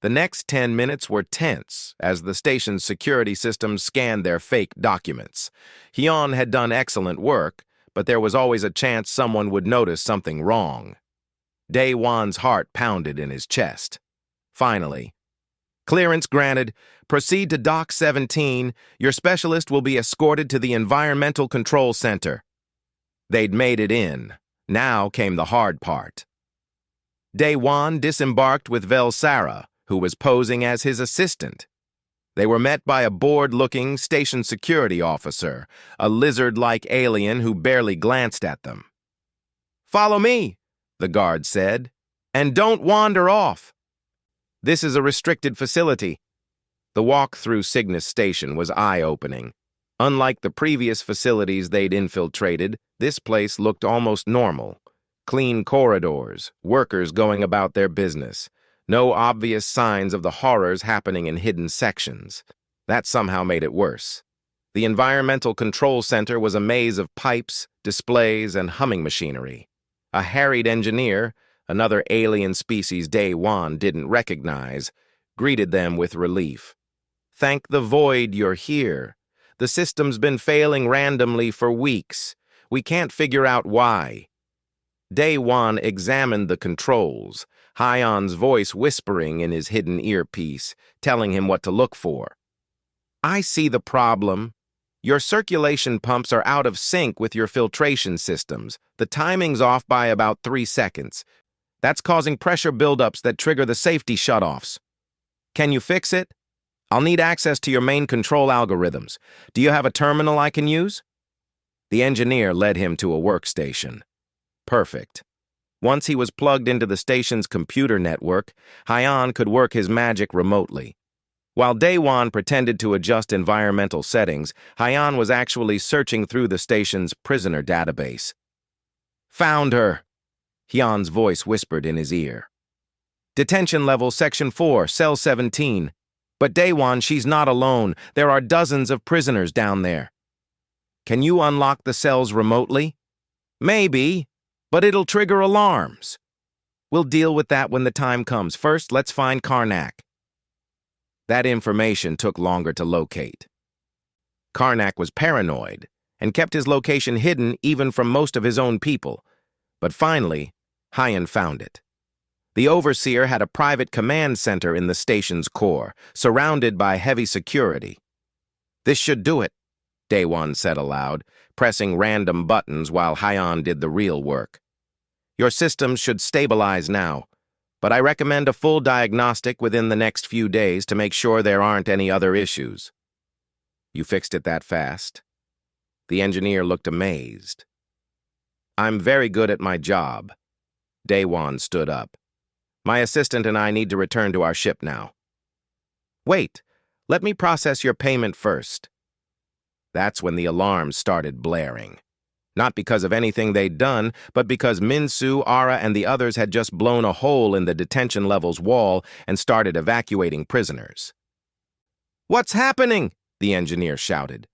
S1: The next 10 minutes were tense as the station's security systems scanned their fake documents. Hyun had done excellent work, but there was always a chance someone would notice something wrong. Daewon's heart pounded in his chest. Finally, clearance granted. Proceed to Dock 17. Your specialist will be escorted to the Environmental Control Center. They'd made it in. Now came the hard part. Daewon disembarked with Velsara, who was posing as his assistant. They were met by a bored-looking station security officer, a lizard-like alien who barely glanced at them. Follow me, the guard said, and don't wander off. This is a restricted facility. The walk through Cygnus Station was eye-opening. Unlike the previous facilities they'd infiltrated, this place looked almost normal. Clean corridors, workers going about their business. No obvious signs of the horrors happening in hidden sections. That somehow made it worse. The Environmental Control Center was a maze of pipes, displays, and humming machinery. A harried engineer, another alien species Day One didn't recognize, greeted them with relief. "Thank the void you're here. The system's been failing randomly for weeks. We can't figure out why." Day One examined the controls, Hyon's voice whispering in his hidden earpiece, telling him what to look for. "I see the problem. Your circulation pumps are out of sync with your filtration systems. The timing's off by about 3 seconds. That's causing pressure buildups that trigger the safety shutoffs. Can you fix it? I'll need access to your main control algorithms. Do you have a terminal I can use?" The engineer led him to a workstation. Perfect. Once he was plugged into the station's computer network, Hyon could work his magic remotely. While Daewon pretended to adjust environmental settings, Hyon was actually searching through the station's prisoner database. "Found her," Hyun's voice whispered in his ear. "Detention level Section 4, Cell 17. But Daewon, she's not alone. There are dozens of prisoners down there." "Can you unlock the cells remotely?" "Maybe, but it'll trigger alarms." "We'll deal with that when the time comes. First, let's find Karnak." That information took longer to locate. Karnak was paranoid and kept his location hidden even from most of his own people. But finally, Hyon found it. The Overseer had a private command center in the station's core, surrounded by heavy security. "This should do it," Daewon said aloud, pressing random buttons while Hyon did the real work. "Your systems should stabilize now, but I recommend a full diagnostic within the next few days to make sure there aren't any other issues." "You fixed it that fast?" The engineer looked amazed. "I'm very good at my job." Daewon stood up. "My assistant and I need to return to our ship now." "Wait, let me process your payment first." That's when the alarms started blaring. Not because of anything they'd done, but because Minsu, Ara, and the others had just blown a hole in the detention level's wall and started evacuating prisoners. "What's happening?" the engineer shouted.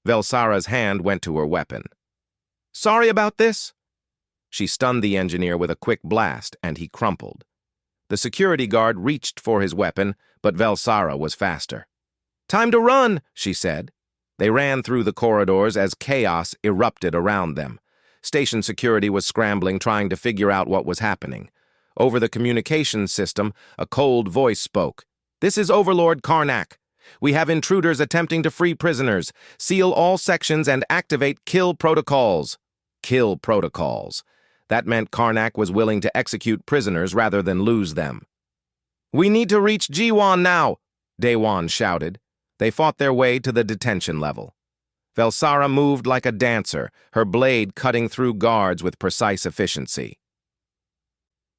S1: Velsara's hand went to her weapon. "Sorry about this." She stunned the engineer with a quick blast, and he crumpled. The security guard reached for his weapon, but Velsara was faster. "Time to run," she said. They ran through the corridors as chaos erupted around them. Station security was scrambling, trying to figure out what was happening. Over the communications system, a cold voice spoke. "This is Overlord Karnak. We have intruders attempting to free prisoners. Seal all sections and activate kill protocols." Kill protocols. That meant Karnak was willing to execute prisoners rather than lose them. "We need to reach Jiwon now," Daewon shouted. They fought their way to the detention level. Velsara moved like a dancer, her blade cutting through guards with precise efficiency.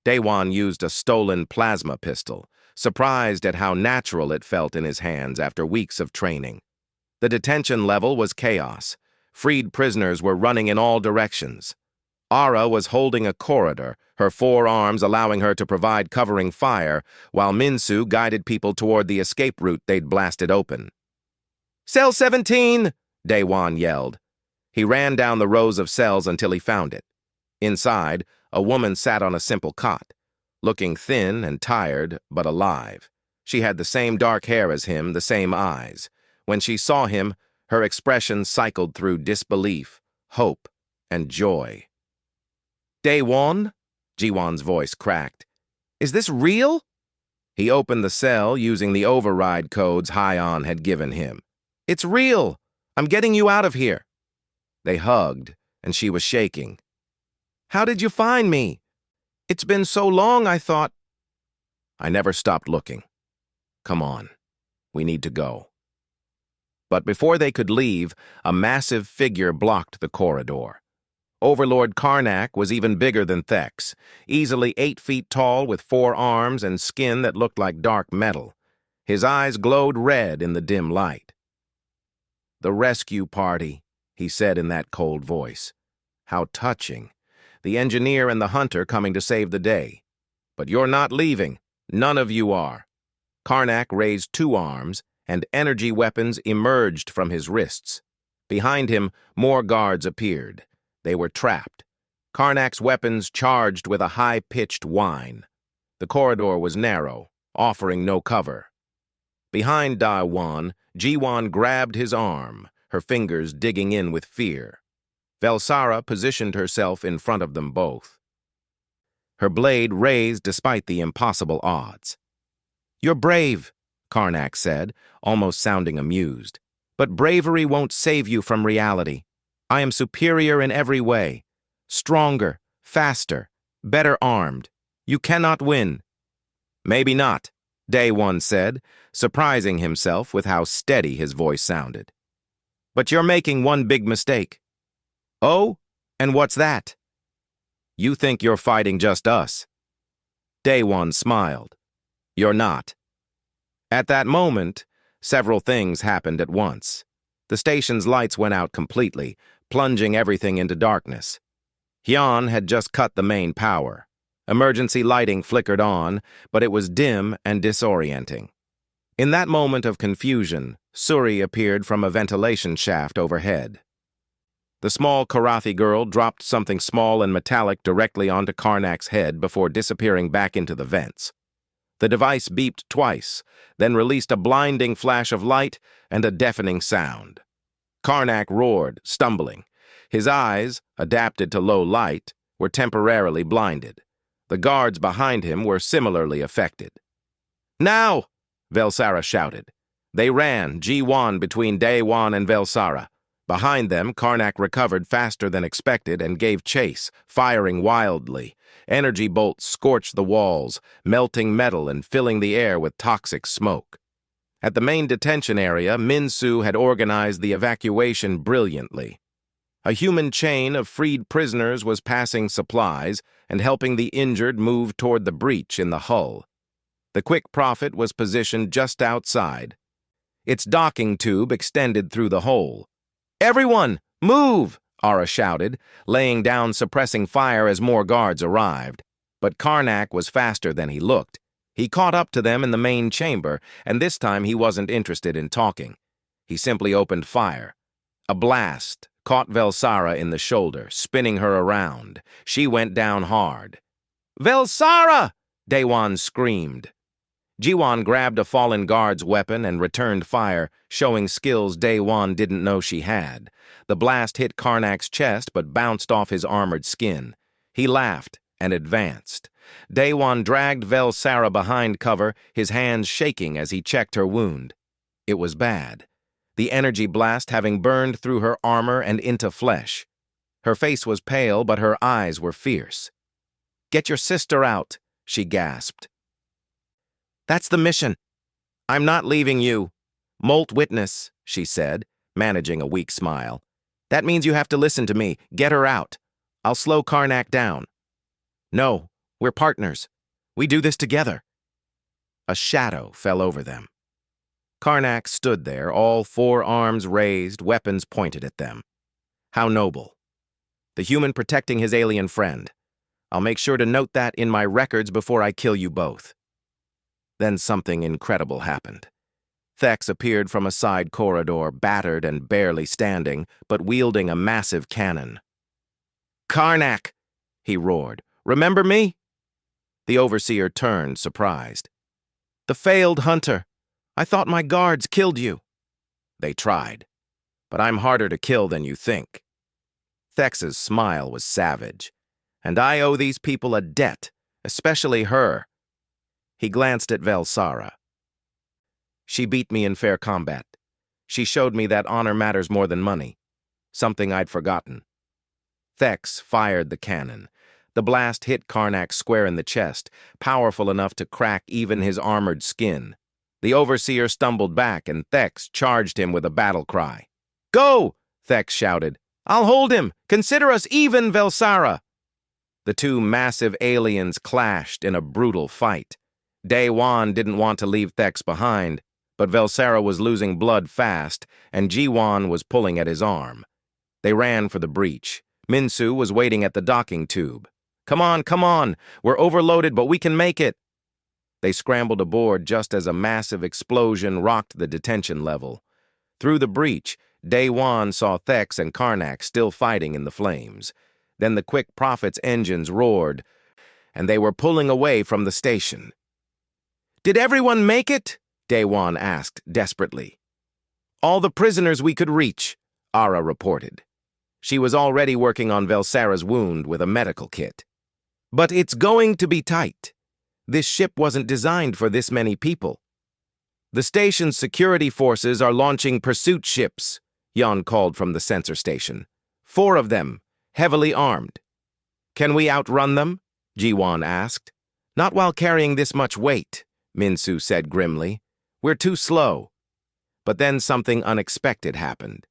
S1: Daewon used a stolen plasma pistol, surprised at how natural it felt in his hands after weeks of training. The detention level was chaos. Freed prisoners were running in all directions. Ara was holding a corridor, her 4 arms allowing her to provide covering fire, while Minsu guided people toward the escape route they'd blasted open. "Cell 17!" Daewon yelled. He ran down the rows of cells until he found it. Inside, a woman sat on a simple cot, looking thin and tired, but alive. She had the same dark hair as him, the same eyes. When she saw him, her expression cycled through disbelief, hope, and joy. "Daewon?" Jiwon's voice cracked. "Is this real?" He opened the cell using the override codes Hyon had given him. "It's real. I'm getting you out of here." They hugged, and she was shaking. "How did you find me? It's been so long, I thought—" "I never stopped looking. Come on. We need to go." But before they could leave, a massive figure blocked the corridor. Overlord Karnak was even bigger than Thex, easily 8 feet tall with 4 arms and skin that looked like dark metal. His eyes glowed red in the dim light. "The rescue party," he said in that cold voice. How touching. The engineer and the hunter coming to save the day. "But you're not leaving. None of you are." Karnak raised 2 arms, and energy weapons emerged from his wrists. Behind him, more guards appeared. They were trapped. Karnak's weapons charged with a high-pitched whine. The corridor was narrow, offering no cover. Behind Daiwan, Jiwan grabbed his arm, her fingers digging in with fear. Velsara positioned herself in front of them both. Her blade raised despite the impossible odds. "You're brave," Karnak said, almost sounding amused. "But bravery won't save you from reality. I am superior in every way. Stronger, faster, better armed. You cannot win." "Maybe not," Day One said, surprising himself with how steady his voice sounded. "But you're making one big mistake." "Oh? And what's that?" "You think you're fighting just us." Day One smiled. "You're not." At that moment, several things happened at once. The station's lights went out completely, plunging everything into darkness. Hyun had just cut the main power. Emergency lighting flickered on, but it was dim and disorienting. In that moment of confusion, Suri appeared from a ventilation shaft overhead. The small Karathi girl dropped something small and metallic directly onto Karnak's head before disappearing back into the vents. The device beeped twice, then released a blinding flash of light and a deafening sound. Karnak roared, stumbling. His eyes, adapted to low light, were temporarily blinded. The guards behind him were similarly affected. "Now!" Velsara shouted. They ran, G1 between Daewon and Velsara. Behind them, Karnak recovered faster than expected and gave chase, firing wildly. Energy bolts scorched the walls, melting metal and filling the air with toxic smoke. At the main detention area, Minsu had organized the evacuation brilliantly. A human chain of freed prisoners was passing supplies and helping the injured move toward the breach in the hull. The Quick Prophet was positioned just outside. Its docking tube extended through the hole. "Everyone, move!" Ara shouted, laying down suppressing fire as more guards arrived. But Karnak was faster than he looked. He caught up to them in the main chamber, and this time he wasn't interested in talking. He simply opened fire. A blast caught Velsara in the shoulder, spinning her around. She went down hard. "Velsara!" Daewon screamed. Jiwan grabbed a fallen guard's weapon and returned fire, showing skills Daewon didn't know she had. The blast hit Karnak's chest but bounced off his armored skin. He laughed and advanced. Daewon dragged Velsara behind cover, his hands shaking as he checked her wound. It was bad, the energy blast having burned through her armor and into flesh. Her face was pale, but her eyes were fierce. "Get your sister out," she gasped. "That's the mission. I'm not leaving you. Molt witness," she said, managing a weak smile. "That means you have to listen to me. Get her out. I'll slow Karnak down." "No, we're partners. We do this together." A shadow fell over them. Karnak stood there, all 4 arms raised, weapons pointed at them. How noble. The human protecting his alien friend. I'll make sure to note that in my records before I kill you both. Then something incredible happened. Thex appeared from a side corridor, battered and barely standing, but wielding a massive cannon. "Karnak!" he roared. "Remember me?" The overseer turned, surprised. "The failed hunter. I thought my guards killed you." "They tried, but I'm harder to kill than you think." Thex's smile was savage. "And I owe these people a debt, especially her." He glanced at Velsara. "She beat me in fair combat. She showed me that honor matters more than money, something I'd forgotten." Thex fired the cannon. The blast hit Karnak square in the chest, powerful enough to crack even his armored skin. The overseer stumbled back, and Thex charged him with a battle cry. "Go!" Thex shouted. "I'll hold him! Consider us even, Velsara!" The 2 massive aliens clashed in a brutal fight. Daewon didn't want to leave Thex behind, but Velsara was losing blood fast, and Jiwan was pulling at his arm. They ran for the breach. Minsu was waiting at the docking tube. Come on, we're overloaded, but we can make it. They scrambled aboard just as a massive explosion rocked the detention level. Through the breach, Day-Wan saw Thex and Karnak still fighting in the flames. Then the Quick Prophet's engines roared, and they were pulling away from the station. "Did everyone make it?" Day-Wan asked desperately. "All the prisoners we could reach," Ara reported. She was already working on Velsara's wound with a medical kit. "But it's going to be tight. This ship wasn't designed for this many people." "The station's security forces are launching pursuit ships," Jan called from the sensor station. 4 of them, heavily armed. "Can we outrun them?" Jiwan asked. "Not while carrying this much weight," Minsu said grimly. "We're too slow." But then something unexpected happened.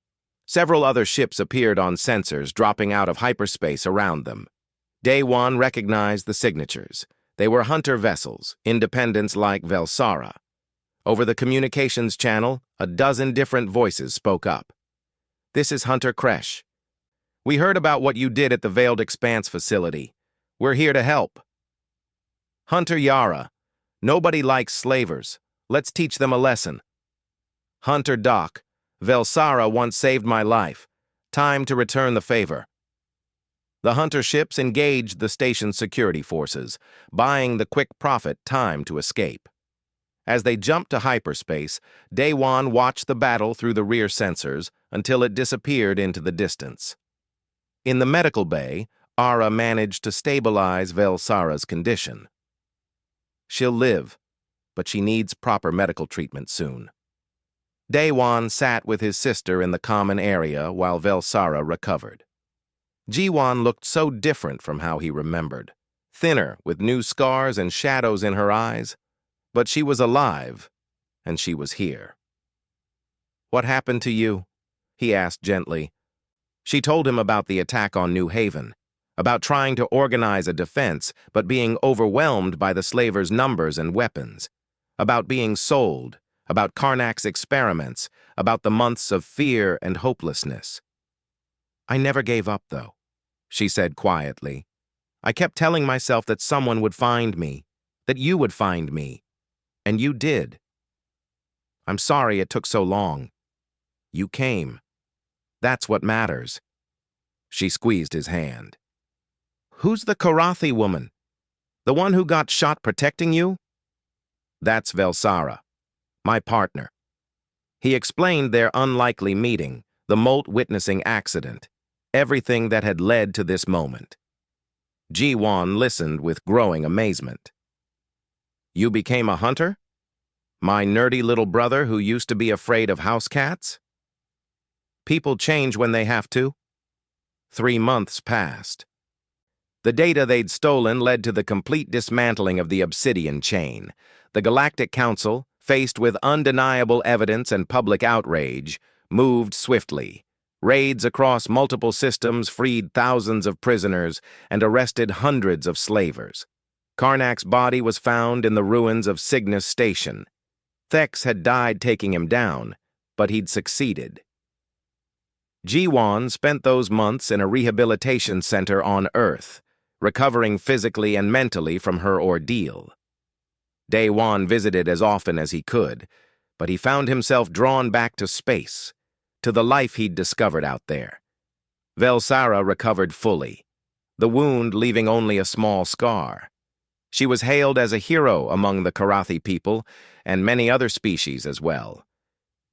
S1: Several other ships appeared on sensors, dropping out of hyperspace around them. Day-Wan recognized the signatures. They were hunter vessels, independents like Velsara. Over the communications channel, a dozen different voices spoke up. "This is Hunter Kresh. We heard about what you did at the Veiled Expanse facility. We're here to help." "Hunter Yara. Nobody likes slavers. Let's teach them a lesson." "Hunter Doc. Velsara once saved my life. Time to return the favor." The hunter ships engaged the station's security forces, buying the Quick Prophet time to escape. As they jumped to hyperspace, Day-Wan watched the battle through the rear sensors until it disappeared into the distance. In the medical bay, Ara managed to stabilize Velsara's condition. "She'll live, but she needs proper medical treatment soon." Day-Wan sat with his sister in the common area while Velsara recovered. Jiwan looked so different from how he remembered, thinner with new scars and shadows in her eyes, but she was alive, and she was here. "What happened to you?" he asked gently. She told him about the attack on New Haven, about trying to organize a defense but being overwhelmed by the slavers' numbers and weapons, about being sold, about Karnak's experiments, about the months of fear and hopelessness. "I never gave up, though," she said quietly. "I kept telling myself that someone would find me, that you would find me, and you did. I'm sorry it took so long. You came. That's what matters." She squeezed his hand. "Who's the Karathi woman? The one who got shot protecting you?" "That's Velsara, my partner." He explained their unlikely meeting, the Molt witnessing accident, everything that had led to this moment. Jiwan listened with growing amazement. "You became a hunter? My nerdy little brother who used to be afraid of house cats?" "People change when they have to." 3 months passed. The data they'd stolen led to the complete dismantling of the Obsidian chain. The Galactic Council, faced with undeniable evidence and public outrage, moved swiftly. Raids across multiple systems freed thousands of prisoners and arrested hundreds of slavers. Karnak's body was found in the ruins of Cygnus Station. Thex had died taking him down, but he'd succeeded. Jiwan spent those months in a rehabilitation center on Earth, recovering physically and mentally from her ordeal. Day-Wan visited as often as he could, but he found himself drawn back to space, to the life he'd discovered out there. Velsara recovered fully, the wound leaving only a small scar. She was hailed as a hero among the Karathi people and many other species as well.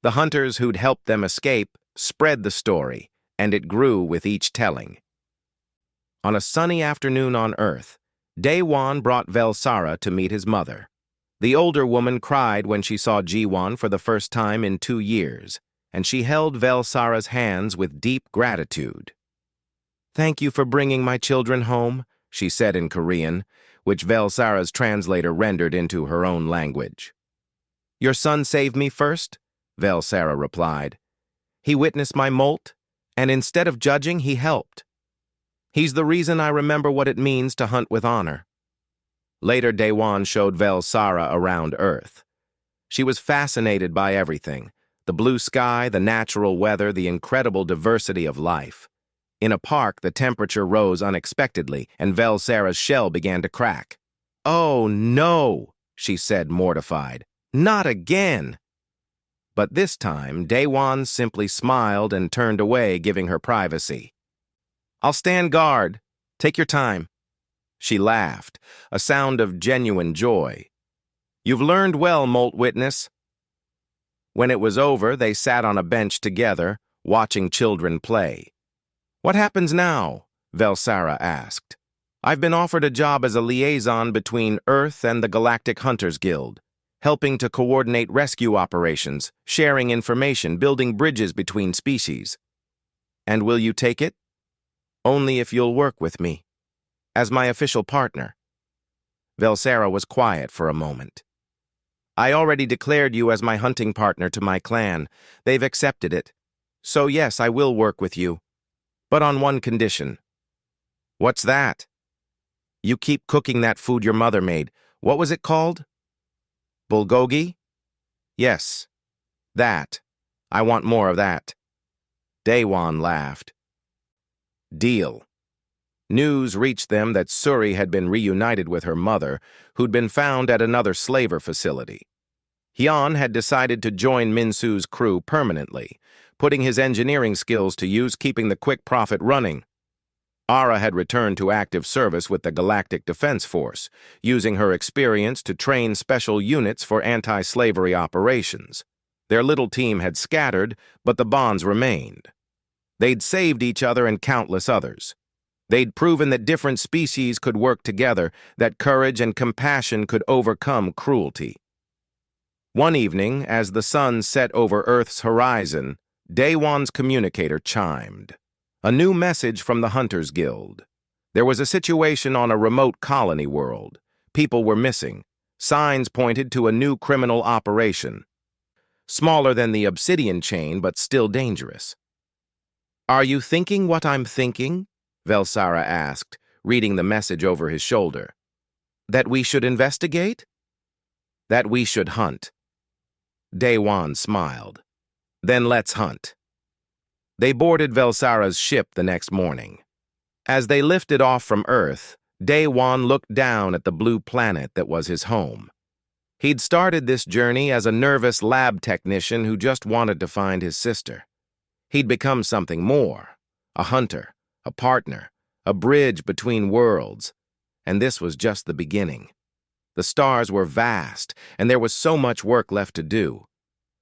S1: The hunters who'd helped them escape spread the story, and it grew with each telling. On a sunny afternoon on Earth, Day-Wan brought Velsara to meet his mother. The older woman cried when she saw Jiwan for the first time in 2 years, and she held Velsara's hands with deep gratitude. "Thank you for bringing my children home," she said in Korean, which Velsara's translator rendered into her own language. "Your son saved me first," Velsara replied. "He witnessed my molt, and instead of judging, he helped. He's the reason I remember what it means to hunt with honor." Later, Day-Wan showed Velsara around Earth. She was fascinated by everything: the blue sky, the natural weather, the incredible diversity of life. In a park, the temperature rose unexpectedly, and Velsara's shell began to crack. "Oh, no," she said, mortified. "Not again." But this time, Daewon simply smiled and turned away, giving her privacy. "I'll stand guard. Take your time." She laughed, a sound of genuine joy. "You've learned well, Molt Witness." When it was over, they sat on a bench together, watching children play. "What happens now?" Velsara asked. "I've been offered a job as a liaison between Earth and the Galactic Hunters Guild, helping to coordinate rescue operations, sharing information, building bridges between species." "And will you take it?" "Only if you'll work with me, as my official partner." Velsara was quiet for a moment. "I already declared you as my hunting partner to my clan. They've accepted it. So yes, I will work with you. But on one condition." "What's that?" "You keep cooking that food your mother made. What was it called?" "Bulgogi?" "Yes. That. I want more of that." Daewon laughed. "Deal." News reached them that Suri had been reunited with her mother, who'd been found at another slaver facility. Hyun had decided to join Minsu's crew permanently, putting his engineering skills to use, keeping the Quick Profit running. Ara had returned to active service with the Galactic Defense Force, using her experience to train special units for anti-slavery operations. Their little team had scattered, but the bonds remained. They'd saved each other and countless others. They'd proven that different species could work together, that courage and compassion could overcome cruelty. One evening, as the sun set over Earth's horizon, Daewon's communicator chimed. A new message from the Hunters Guild. There was a situation on a remote colony world. People were missing. Signs pointed to a new criminal operation. Smaller than the obsidian chain, but still dangerous. "Are you thinking what I'm thinking?" Velsara asked, reading the message over his shoulder. "That we should investigate?" "That we should hunt." Daewon smiled. "Then let's hunt." They boarded Velsara's ship the next morning. As they lifted off from Earth, Daewon looked down at the blue planet that was his home. He'd started this journey as a nervous lab technician who just wanted to find his sister. He'd become something more: a hunter, a partner, a bridge between worlds. And this was just the beginning. The stars were vast, and there was so much work left to do.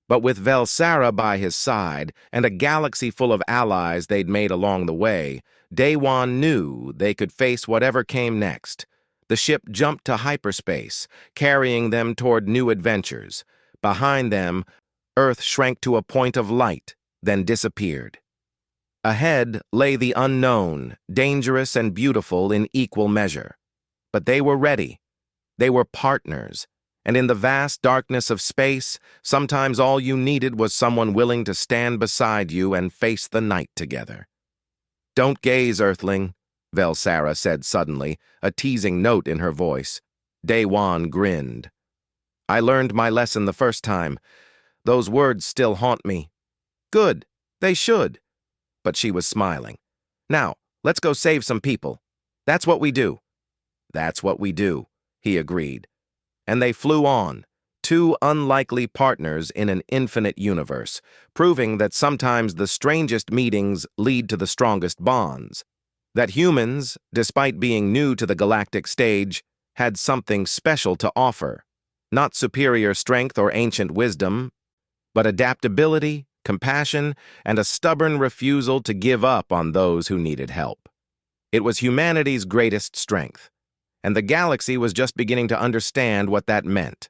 S1: But with Velsara by his side, and a galaxy full of allies they'd made along the way, Daewon knew they could face whatever came next. The ship jumped to hyperspace, carrying them toward new adventures. Behind them, Earth shrank to a point of light, then disappeared. Ahead lay the unknown, dangerous and beautiful in equal measure. But they were ready. They were partners. And in the vast darkness of space, sometimes all you needed was someone willing to stand beside you and face the night together. "Don't gaze, Earthling," Velsara said suddenly, a teasing note in her voice. Daewon grinned. "I learned my lesson the first time. Those words still haunt me." "Good. They should." But she was smiling. "Now, let's go save some people. That's what we do." "That's what we do," he agreed. And they flew on, two unlikely partners in an infinite universe, proving that sometimes the strangest meetings lead to the strongest bonds. That humans, despite being new to the galactic stage, had something special to offer. Not superior strength or ancient wisdom, but adaptability, compassion, and a stubborn refusal to give up on those who needed help. It was humanity's greatest strength, and the galaxy was just beginning to understand what that meant.